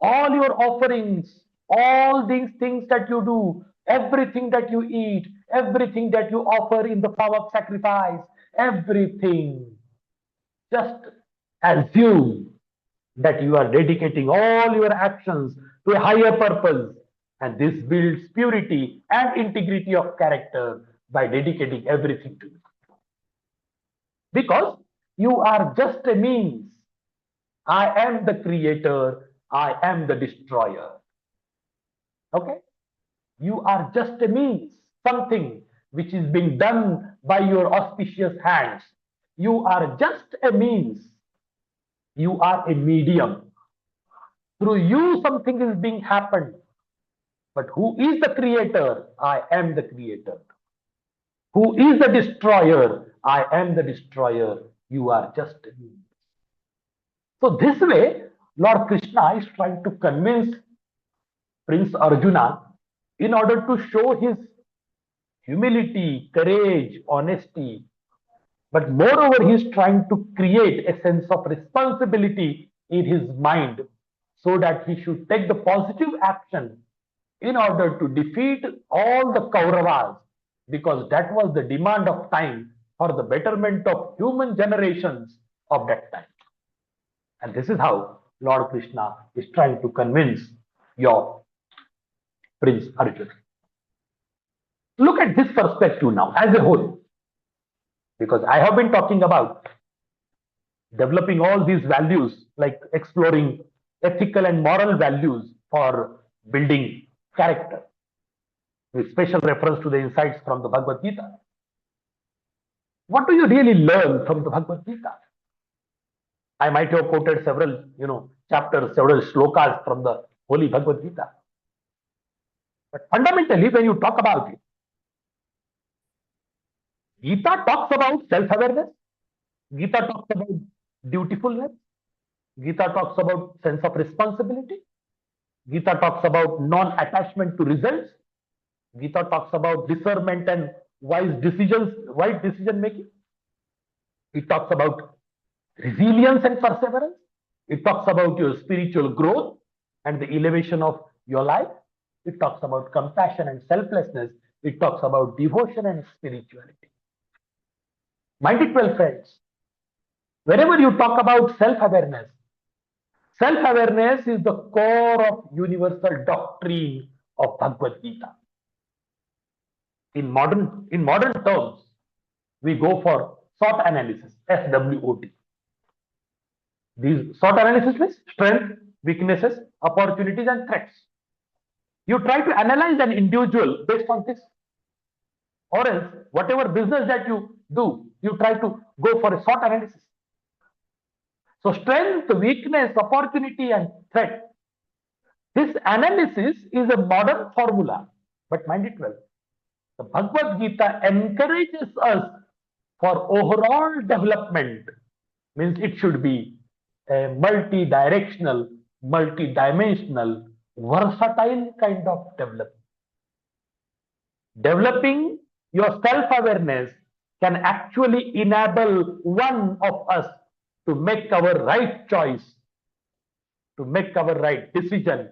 all your offerings, all these things that you do, everything that you eat, everything that you offer in the form of sacrifice, everything. Just assume that you are dedicating all your actions to a higher purpose, and this builds purity and integrity of character by dedicating everything to it. Because you are just a means. I am the creator, I am the destroyer. Okay? You are just a means, something which is being done by your auspicious hands. You are just a means. You are a medium. Through you, something is being happened. But who is the creator? I am the creator. Who is the destroyer? I am the destroyer. You are just a means. So this way, Lord Krishna is trying to convince Prince Arjuna in order to show his humility, courage, honesty. But moreover, he is trying to create a sense of responsibility in his mind so that he should take the positive action in order to defeat all the Kauravas, because that was the demand of time for the betterment of human generations of that time. And this is how Lord Krishna is trying to convince your Prince Arjuna. Look at this perspective now as a whole, because I have been talking about developing all these values, like exploring ethical and moral values for building character, with special reference to the insights from the Bhagavad Gita. What do you really learn from the Bhagavad Gita? I might have quoted several, chapters, several shlokas from the Holy Bhagavad Gita. But fundamentally, when you talk about it, Gita talks about self-awareness. Gita talks about dutifulness. Gita talks about sense of responsibility. Gita talks about non-attachment to results. Gita talks about discernment and wise decision making. It talks about resilience and perseverance. It talks about your spiritual growth and the elevation of your life. It talks about compassion and selflessness. It talks about devotion and spirituality. My dear 12 friends, whenever you talk about self-awareness is the core of universal doctrine of Bhagavad Gita. In modern terms, we go for SWOT analysis, SWOT. These SWOT analysis means strengths, weaknesses, opportunities, and threats. You try to analyze an individual based on this. Or else, whatever business that you do, you try to go for a SWOT analysis. So strength, weakness, opportunity, and threat. This analysis is a modern formula, but mind it well. The Bhagavad Gita encourages us for overall development. Means it should be a multi-directional, multi-dimensional, versatile kind of development. Developing your self-awareness can actually enable one of us to make our right choice, to make our right decision,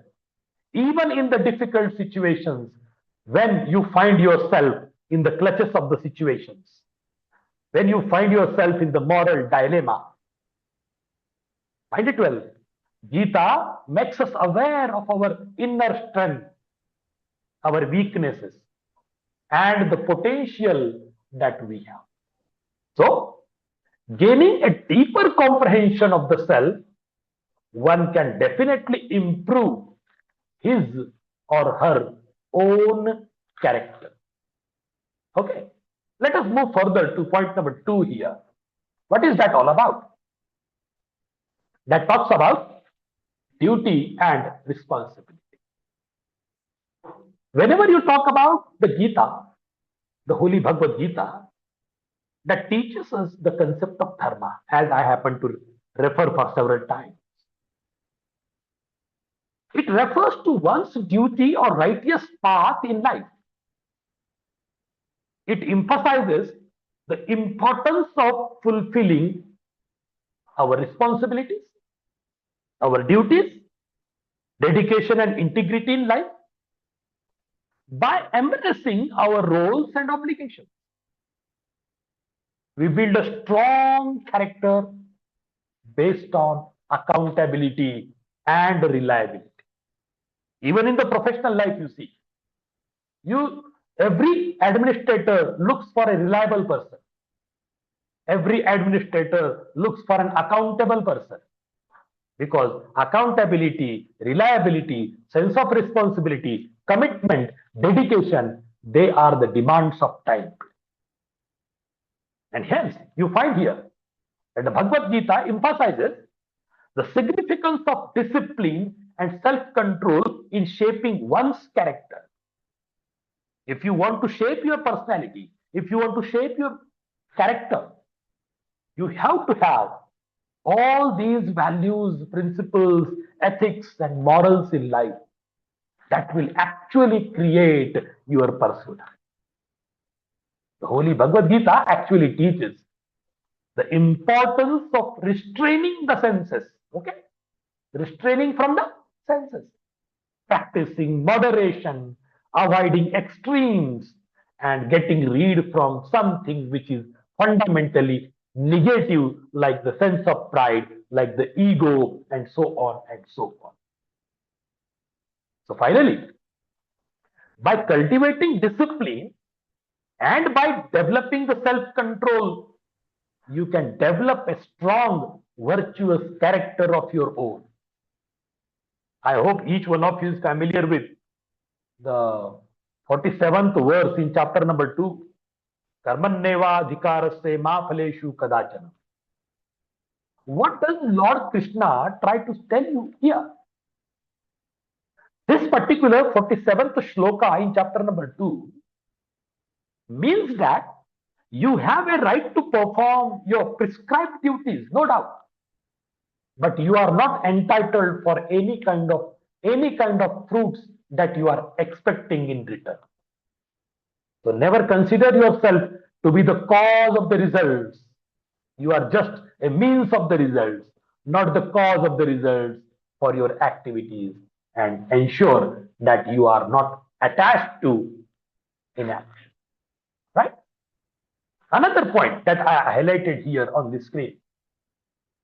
even in the difficult situations when you find yourself in the clutches of the situations, when you find yourself in the moral dilemma. Find it well. Gita makes us aware of our inner strength, our weaknesses, and the potential that we have. So, gaining a deeper comprehension of the self, one can definitely improve his or her own character. Okay, let us move further to point number 2 here. What is that all about? That talks about duty and responsibility. Whenever you talk about the Gita, the Holy Bhagavad Gita, that teaches us the concept of dharma, as I happen to refer for several times. It refers to one's duty or righteous path in life. It emphasizes the importance of fulfilling our responsibilities, our duties, dedication and integrity in life by embracing our roles and obligations. We build a strong character based on accountability and reliability. Even in the professional life, you see, every administrator looks for a reliable person. Every administrator looks for an accountable person, because accountability, reliability, sense of responsibility, commitment, dedication, they are the demands of time. And hence, you find here that the Bhagavad Gita emphasizes the significance of discipline and self-control in shaping one's character. If you want to shape your personality, if you want to shape your character, you have to have all these values, principles, ethics, and morals in life that will actually create your persona. The Holy Bhagavad Gita actually teaches the importance of restraining the senses, okay? Restraining from the senses, practicing moderation, avoiding extremes, and getting rid from something which is fundamentally negative, like the sense of pride, like the ego, and so on and so on. So finally, by cultivating discipline and by developing the self-control, you can develop a strong, virtuous character of your own. I hope each one of you is familiar with the 47th verse in chapter number 2. Karmanneva adhikarasya ma phaleshu kadachana. What does Lord Krishna try to tell you here? This particular 47th shloka in chapter number 2 means that you have a right to perform your prescribed duties, no doubt. But you are not entitled for any kind of fruits that you are expecting in return. So never consider yourself to be the cause of the results. You are just a means of the results, not the cause of the results for your activities, and ensure that you are not attached to inaction. Right? Another point that I highlighted here on the screen,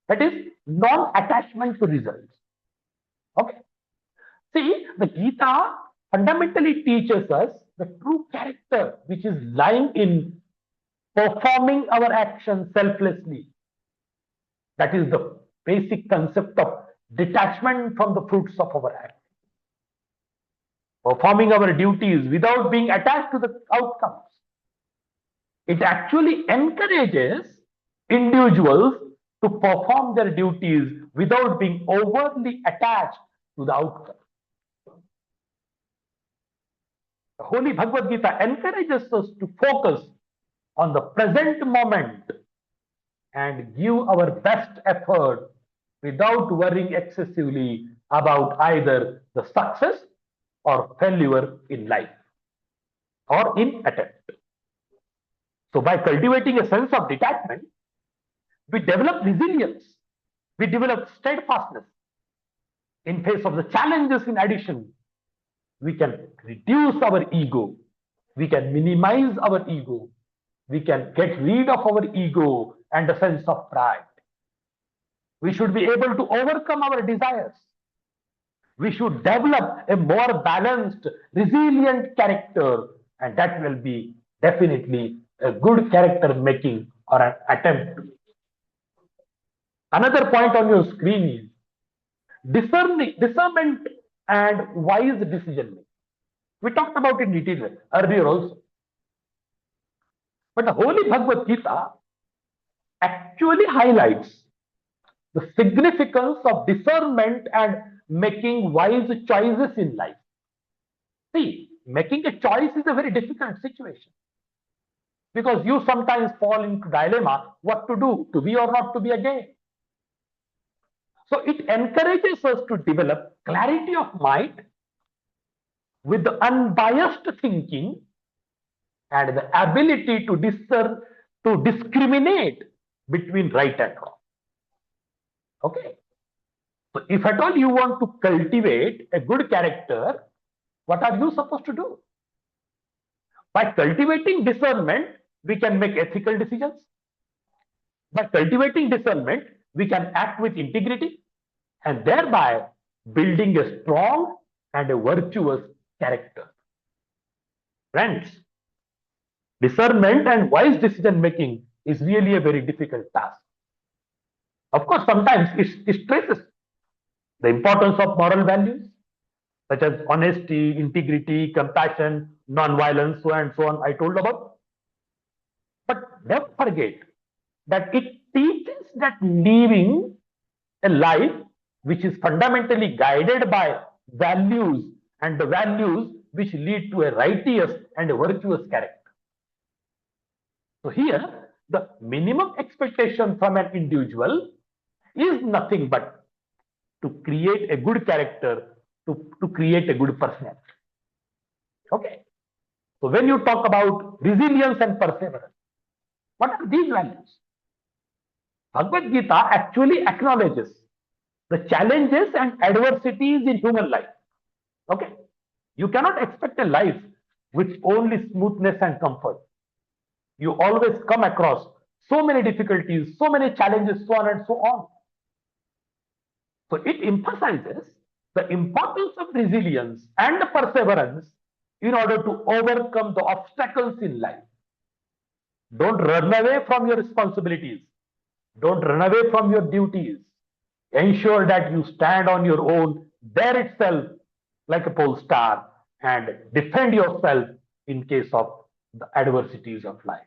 that is non-attachment to results. Okay. See, the Gita fundamentally teaches us the true character which is lying in performing our actions selflessly. That is the basic concept of detachment from the fruits of our act. Performing our duties without being attached to the outcomes. It actually encourages individuals to perform their duties without being overly attached to the outcome. The Holy Bhagavad Gita encourages us to focus on the present moment and give our best effort without worrying excessively about either the success or failure in life or in attempt. So by cultivating a sense of detachment, we develop resilience, we develop steadfastness in face of the challenges. In addition, we can reduce our ego, we can minimize our ego, we can get rid of our ego and a sense of pride. We should be able to overcome our desires. We should develop a more balanced, resilient character, and that will be definitely a good character making or an attempt. Another point on your screen is discernment and wise decision making. We talked about it in detail earlier also. But the Holy Bhagavad Gita actually highlights the significance of discernment and making wise choices in life. See, making a choice is a very difficult situation because you sometimes fall into dilemma what to do, to be or not to be again. So it encourages us to develop clarity of mind with the unbiased thinking and the ability to discern, to discriminate between right and wrong. Okay. So if at all you want to cultivate a good character, what are you supposed to do? By cultivating discernment, we can make ethical decisions. By cultivating discernment, we can act with integrity and thereby building a strong and a virtuous character. Friends, discernment and wise decision making is really a very difficult task. Of course, sometimes it stresses the importance of moral values such as honesty, integrity, compassion, non-violence, so and so on, I told about. But never forget that it teaches that living a life which is fundamentally guided by values and the values which lead to a righteous and a virtuous character. So here, the minimum expectation from an individual is nothing but to create a good character, to create a good personality. Okay. So when you talk about resilience and perseverance, what are these values? Bhagavad Gita actually acknowledges the challenges and adversities in human life. Okay. You cannot expect a life with only smoothness and comfort. You always come across so many difficulties, so many challenges, so on and so on. So it emphasizes the importance of resilience and perseverance in order to overcome the obstacles in life. Don't run away from your responsibilities. Don't run away from your duties. Ensure that you stand on your own there itself like a pole star and defend yourself in case of the adversities of life.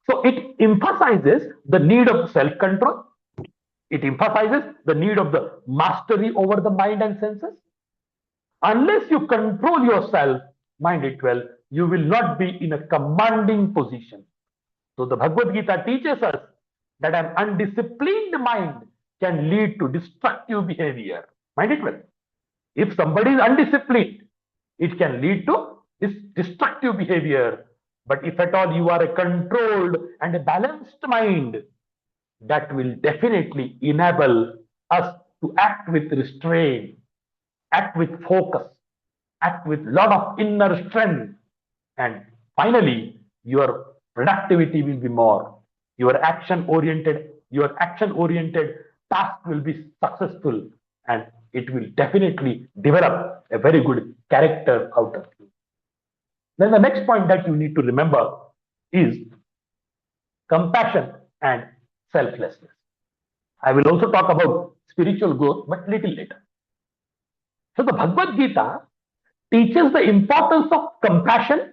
So it emphasizes the need of self-control. It emphasizes the need of the mastery over the mind and senses. Unless you control yourself, mind it well, you will not be in a commanding position. So the Bhagavad Gita teaches us that an undisciplined mind can lead to destructive behavior. Mind it well. If somebody is undisciplined, it can lead to this destructive behavior. But if at all you are a controlled and a balanced mind, that will definitely enable us to act with restraint, act with focus, act with lot of inner strength, and finally your productivity will be more. Your action oriented task will be successful, and it will definitely develop a very good character out of you. Then the next point that you need to remember is compassion and selflessness. I will also talk about spiritual growth, but little later. So the Bhagavad Gita teaches the importance of compassion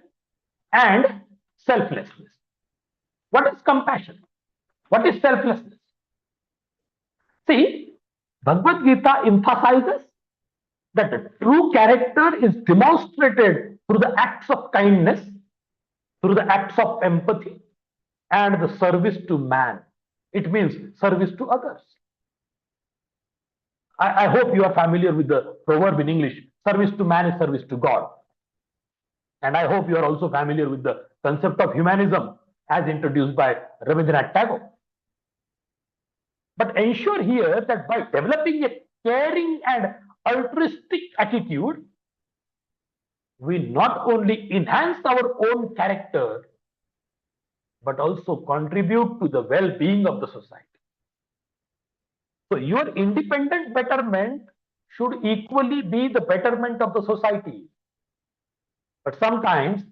and selflessness. What is compassion? What is selflessness? See, Bhagavad Gita emphasizes that the true character is demonstrated through the acts of kindness, through the acts of empathy, and the service to man. It means service to others. I hope you are familiar with the proverb in English, service to man is service to God. And I hope you are also familiar with the concept of humanism as introduced by Rabindranath Tagore. But ensure here that by developing a caring and altruistic attitude, we not only enhance our own character, but also contribute to the well-being of the society. So your independent betterment should equally be the betterment of the society. But sometimes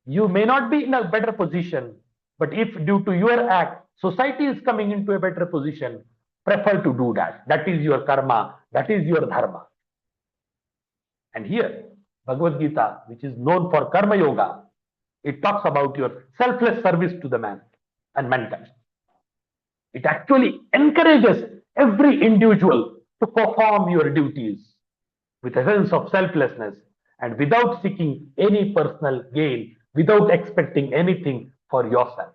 you may not be in a better position, but if due to your act, society is coming into a better position, prefer to do that. That is your karma, that is your dharma. And here, Bhagavad Gita, which is known for karma yoga, it talks about your selfless service to the man and mankind. It actually encourages every individual to perform your duties with a sense of selflessness and without seeking any personal gain, without expecting anything for yourself.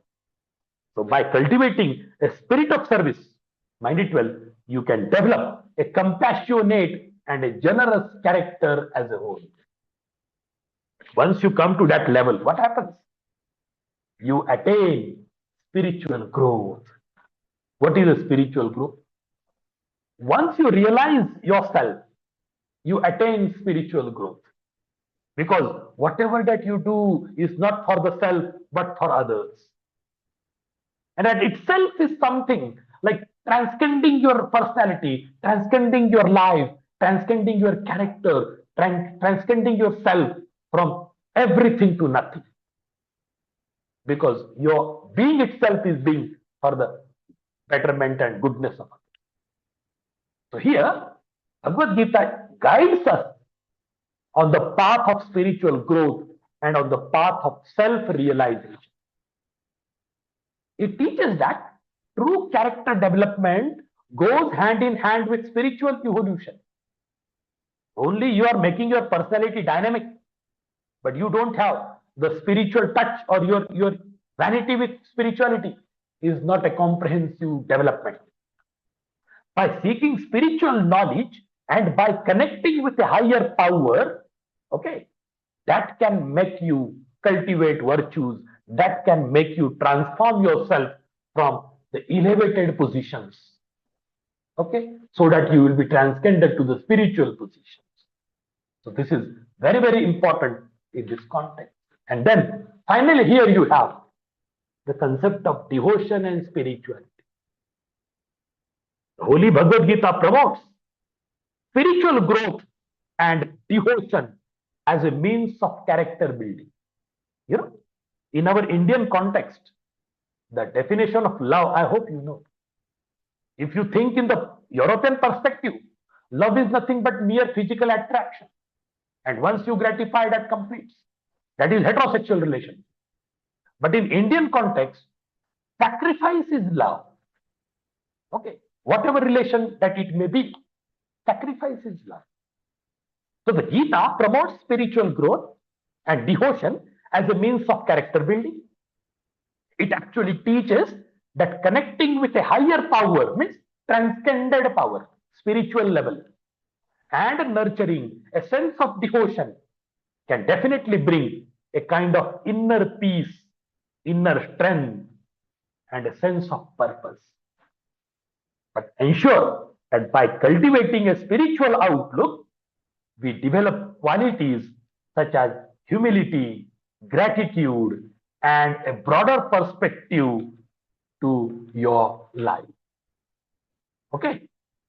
So, by cultivating a spirit of service, mind it well, you can develop a compassionate and a generous character as a whole. Once you come to that level, what happens? You attain spiritual growth. What is a spiritual growth? Once you realize yourself, you attain spiritual growth. Because whatever that you do is not for the self, but for others. And that itself is something like transcending your personality, transcending your life, transcending your character, transcending yourself from everything to nothing. Because your being itself is being for the betterment and goodness of others. So here, Bhagavad Gita guides us on the path of spiritual growth and on the path of self-realization. It teaches that true character development goes hand in hand with spiritual evolution. Only you are making your personality dynamic, but you don't have the spiritual touch, or your vanity with spirituality is not a comprehensive development. By seeking spiritual knowledge and by connecting with a higher power, okay, that can make you cultivate virtues, that can make you transform yourself from the elevated positions, okay, so that you will be transcended to the spiritual positions. So this is very, very important in this context. And then finally here you have the concept of devotion and spirituality. The Holy Bhagavad Gita promotes spiritual growth and devotion as a means of character building. You know, in our Indian context, the definition of love, I hope you know. If you think in the European perspective, love is nothing but mere physical attraction. And once you gratify, that completes. That is heterosexual relation. But in Indian context, sacrifice is love. Okay, whatever relation that it may be, sacrifice is love. So the Gita promotes spiritual growth and devotion as a means of character building. It actually teaches that connecting with a higher power means transcended power, spiritual level, and nurturing a sense of devotion can definitely bring a kind of inner peace, inner strength, and a sense of purpose. But ensure that by cultivating a spiritual outlook, we develop qualities such as humility, gratitude, and a broader perspective to your life. Okay,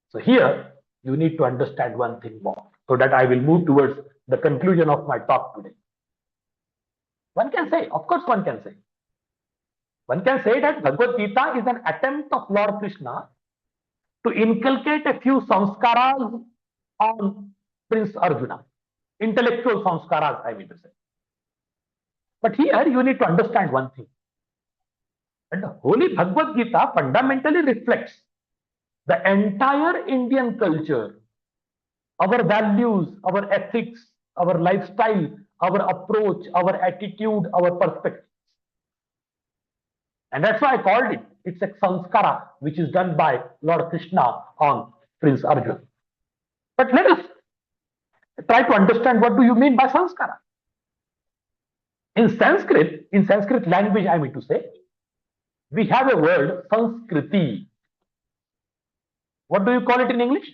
so here you need to understand one thing more, so that I will move towards the conclusion of my talk today. One can say, of course one can say that Bhagavad Gita is an attempt of Lord Krishna to inculcate a few samskaras on Prince Arjuna, intellectual samskaras, I mean to say. But here you need to understand one thing. And the Holy Bhagavad Gita fundamentally reflects the entire Indian culture, our values, our ethics, our lifestyle, our approach, our attitude, our perspectives. And that's why I called it, it's a sanskara which is done by Lord Krishna on Prince Arjuna. But let us try to understand, what do you mean by sanskara? In Sanskrit language, I mean to say, we have a word, Sanskriti. What do you call it in English?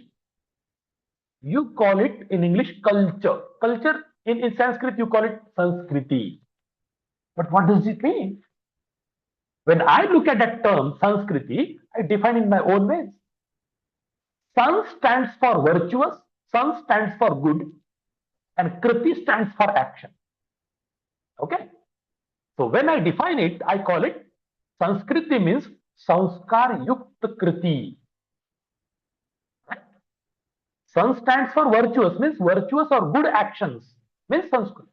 You call it in English culture. Culture, in Sanskrit, you call it Sanskriti. But what does it mean? When I look at that term, Sanskriti, I define in my own ways. San stands for virtuous, San stands for good, and Kriti stands for action. Okay? So when I define it, I call it Sanskriti means Sanskar Yukta Kriti. San stands for virtuous, means virtuous or good actions, means Sanskriti.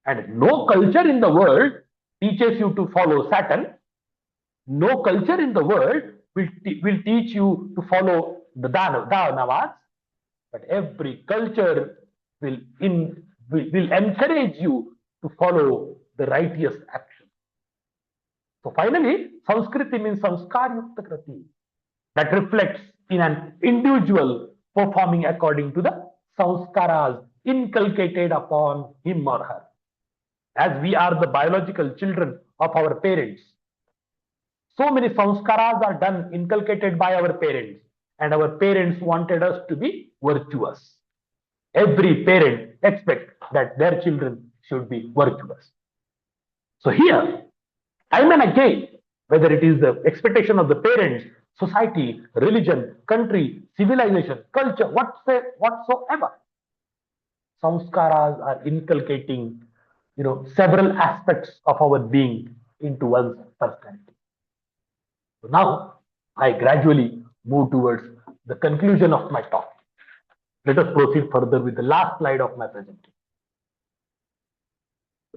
And no culture in the world teaches you to follow Saturn. No culture in the world will teach you to follow the Danavas, but every culture will encourage you to follow the righteous action. So finally, Sanskriti means Sanskar Yukta Krati, that reflects in an individual performing according to the sanskaras inculcated upon him or her. As we are the biological children of our parents, so many sanskaras are done, inculcated by our parents, and our parents wanted us to be virtuous. Every parent expects that their children should be virtuous. So here, time and again, whether it is the expectation of the parents, society, religion, country, civilization, culture, whatsoever, samskaras are inculcating, several aspects of our being into one's personality. So now, I gradually move towards the conclusion of my talk. Let us proceed further with the last slide of my presentation.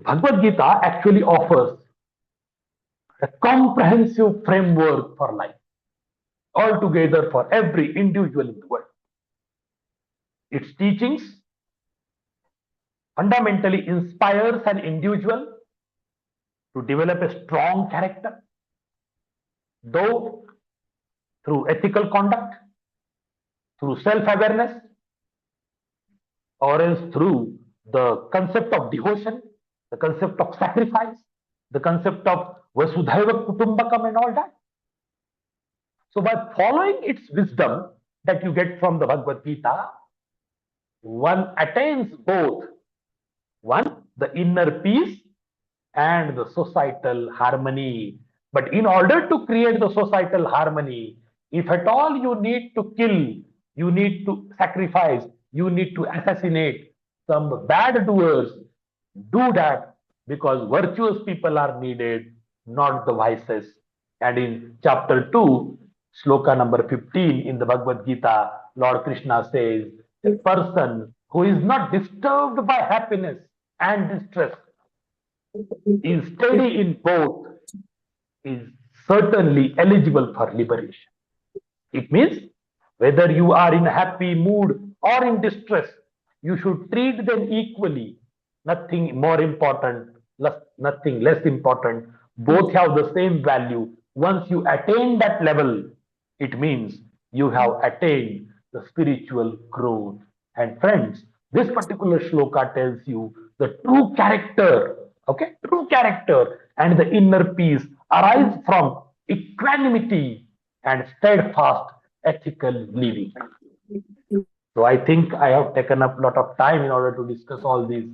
Bhagavad Gita actually offers a comprehensive framework for life, altogether for every individual in the world. Its teachings fundamentally inspires an individual to develop a strong character, though through ethical conduct, through self-awareness, or else through the concept of devotion, the concept of sacrifice, the concept of Vasudhaiva Kutumbakam and all that. So by following its wisdom that you get from the Bhagavad Gita, one attains both, one, the inner peace and the societal harmony. But in order to create the societal harmony, if at all you need to kill, you need to sacrifice, you need to assassinate some bad doers, do that, because virtuous people are needed, not the vices. And in chapter 2, sloka number 15 in the Bhagavad Gita, Lord Krishna says, a person who is not disturbed by happiness and distress, is steady in both, is certainly eligible for liberation. It means whether you are in a happy mood or in distress, you should treat them equally. Nothing more important, nothing less important. Both have the same value. Once you attain that level, it means you have attained the spiritual growth. And friends, this particular shloka tells you the true character, okay? True character and the inner peace arise from equanimity and steadfast ethical living. So I think I have taken up a lot of time in order to discuss all these.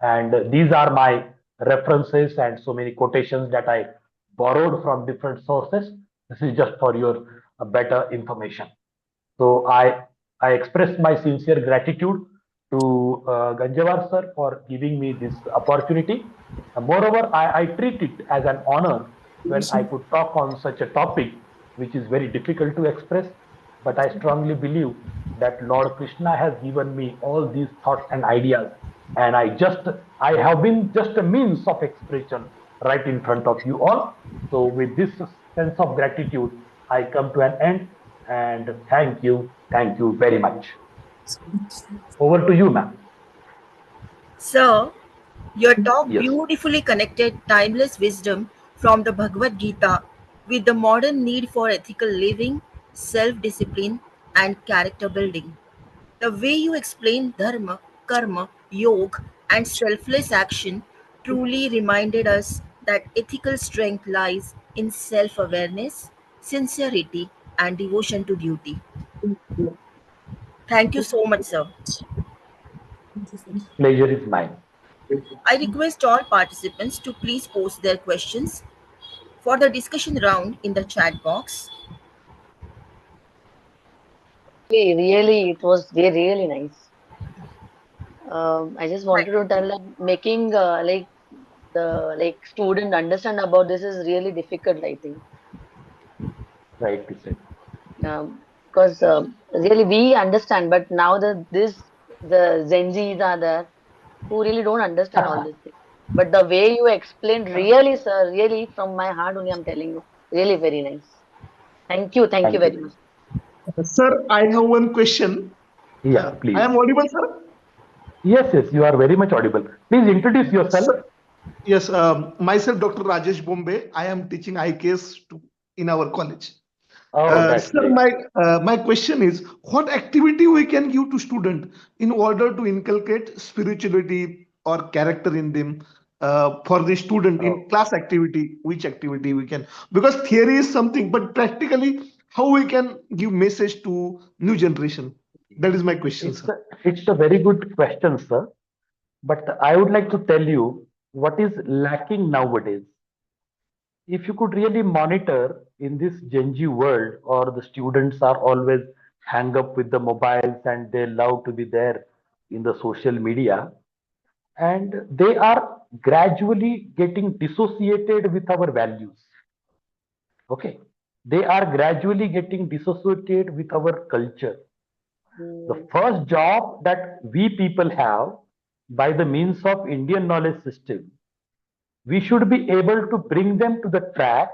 And these are my references and so many quotations that I borrowed from different sources. This is just for your better information. So I express my sincere gratitude to Ganjavar sir for giving me this opportunity. And moreover, I treat it as an honor when I could talk on such a topic which is very difficult to express. But I strongly believe that Lord Krishna has given me all these thoughts and ideas, and I have been just a means of expression right in front of you all. So with this sense of gratitude, I come to an end, and thank you very much. Over to you, ma'am. Sir, your talk beautifully connected timeless wisdom from the Bhagavad Gita with the modern need for ethical living, self-discipline, and character building. The way you explained dharma, karma, yoga, and selfless action truly reminded us that ethical strength lies in self-awareness, sincerity, and devotion to duty. Thank you so much, sir. Pleasure is mine. I request all participants to please post their questions for the discussion round in the chat box. Really, it was really nice. I just wanted to tell that making the student understand about this is really difficult, I think. Right to say. Because really we understand, but now the Gen Zs are there who really don't understand all this thing. But the way you explained, really, sir, really from my heart only, I'm telling you, really very nice. Thank you very much. Sir, I have one question. Yeah, please. I am audible, sir? Yes, you are very much audible. Please introduce yourself. Sir, yes, myself, Dr. Rajesh Bombay. I am teaching IKS in our college. Oh, that's Sir, great. my question is, what activity we can give to student in order to inculcate spirituality or character in them for the student Oh. in class activity? Which activity we can? Because theory is something, but practically, how we can give message to new generation? That is my question, It's sir. it's a very good question, sir. But I would like to tell you what is lacking nowadays. If you could really monitor in this Gen Z world, or the students are always hang up with the mobiles and they love to be there in the social media, and they are gradually getting dissociated with our values. Okay, they are gradually getting dissociated with our culture. The Mm. first job that we people have by the means of Indian knowledge system, we should be able to bring them to the track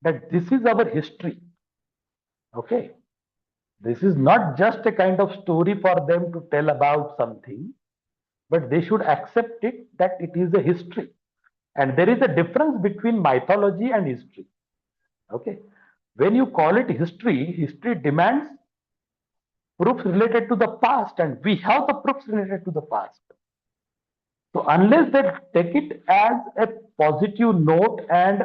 that this is our history. Okay, this is not just a kind of story for them to tell about something, but they should accept it that it is a history. And there is a difference between mythology and history. Okay, when you call it history, history demands proofs related to the past, and we have the proofs related to the past. So unless they take it as a positive note and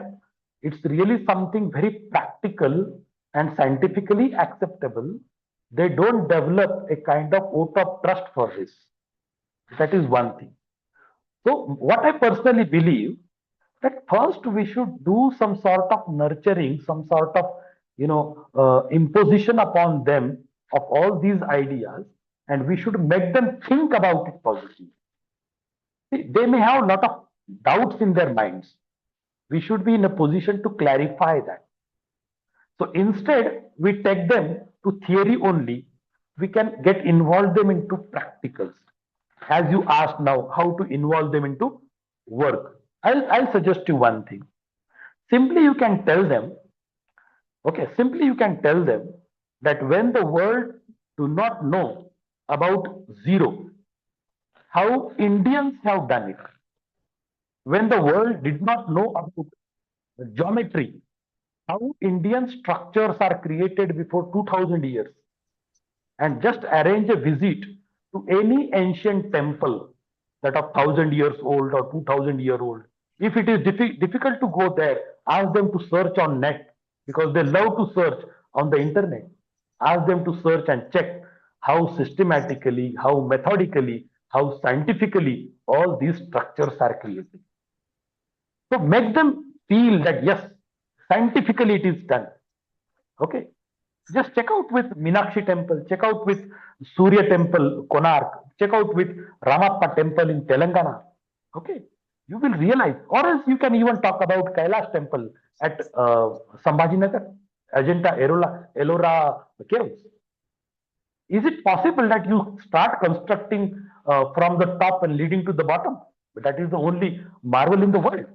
it's really something very practical and scientifically acceptable, they don't develop a kind of vote of trust for this. That is one thing. So what I personally believe, that first we should do some sort of nurturing, some sort of imposition upon them of all these ideas, and we should make them think about it positively. See, they may have a lot of doubts in their minds. We should be in a position to clarify that. So instead, we take them to theory only. We can get involve them into practicals. As you asked now, how to involve them into work. I'll suggest you one thing. Simply you can tell them, okay, simply you can tell them that when the world do not know about zero, how Indians have done it. When the world did not know about geometry, how Indian structures are created before 2000 years, and just arrange a visit to any ancient temple that of 1000 years old or 2000 year old. If it is difficult to go there, ask them to search on net, because they love to search on the internet. Ask them to search and check how systematically, how methodically, how scientifically all these structures are created. So make them feel that yes, scientifically it is done. Okay. Just check out with Meenakshi temple, check out with Surya temple, Konark, check out with Ramappa temple in Telangana. Okay. You will realize, or else you can even talk about Kailash temple at Sambhajinagar, Ajanta, Ellora caves. Is it possible that you start constructing from the top and leading to the bottom? But that is the only marvel in the world.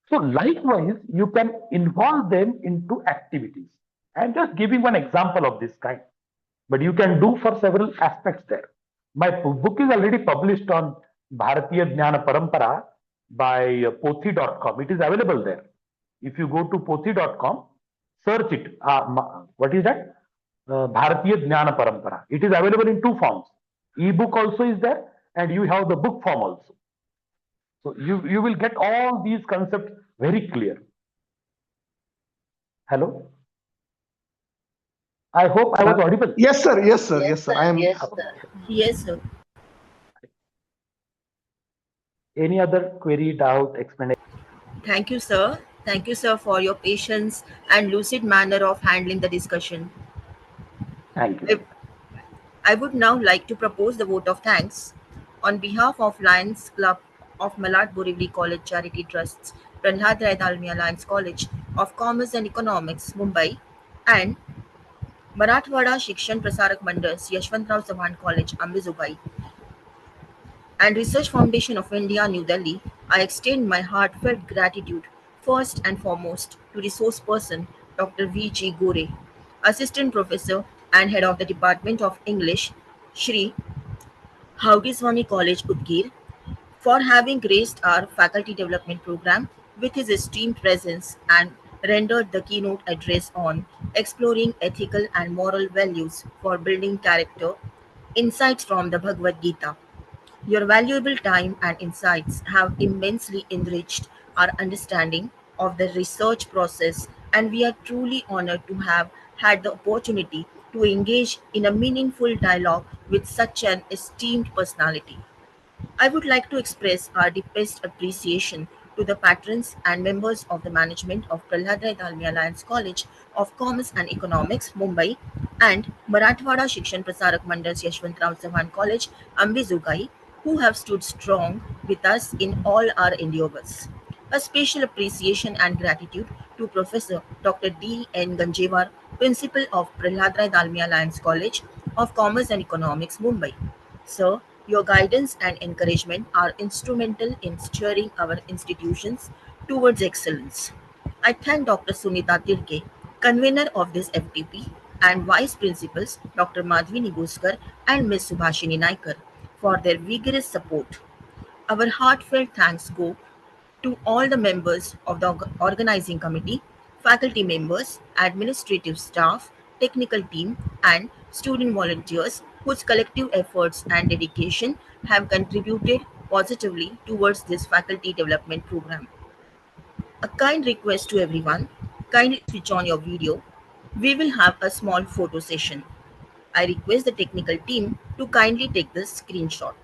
So likewise, you can involve them into activities. I'm just giving one example of this kind, but you can do for several aspects there. My book is already published on Bharatiya Jnana Parampara by Pothi.com. It is available there. If you go to Pothi.com, search it. What is that? Bharatiya Jnana Parampara. It is available in two forms. E-book also is there, and you have the book form also. So you will get all these concepts very clear. Hello? I hope I was audible. Yes, sir. Yes, sir. Yes, sir. I am. Yes, sir. Yes, sir. Any other query, doubt, explanation? Thank you, sir. Thank you, sir, for your patience and lucid manner of handling the discussion. Thank you. I I would now like to propose the vote of thanks on behalf of Lions Club of Malad Borivali College Charity Trusts, Prahladrai Dalmia Lions College of Commerce and Economics, Mumbai, and Marathwada Shikshan Prasarak Mandals, Yashwantrao Savan College, Ambizubai, and Research Foundation of India, New Delhi. I extend my heartfelt gratitude first and foremost to resource person Dr. V. G. Gore Assistant Professor and Head of the Department of English, Shri Haugiswamy College, Udgir, for having graced our faculty development program with his esteemed presence and rendered the keynote address on exploring ethical and moral values for building character, insights from the Bhagavad Gita. Your valuable time and insights have immensely enriched our understanding of the research process, and we are truly honored to have had the opportunity to engage in a meaningful dialogue with such an esteemed personality. I would like to express our deepest appreciation to the patrons and members of the management of Prahladrai Dalmia Alliance College of Commerce and Economics, Mumbai, and Marathwada Shikshan Prasarak Mandal's Yashwantrao Savan College, Ambizugai, who have stood strong with us in all our endeavors. A special appreciation and gratitude to Professor Dr. D. N. Ganjewar, Principal of Prahladrai Dalmia Alliance College of Commerce and Economics, Mumbai. Sir, your guidance and encouragement are instrumental in steering our institutions towards excellence. I thank Dr. Sunita Tirke, convener of this FTP, and Vice Principals Dr. Madhvi Nigoskar and Ms. Subhashini Naikar for their vigorous support. Our heartfelt thanks go to all the members of the organizing committee, faculty members, administrative staff, technical team, and student volunteers whose collective efforts and dedication have contributed positively towards this faculty development program. A kind request to everyone, kindly switch on your video. We will have a small photo session. I request the technical team to kindly take this screenshot.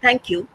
Thank you.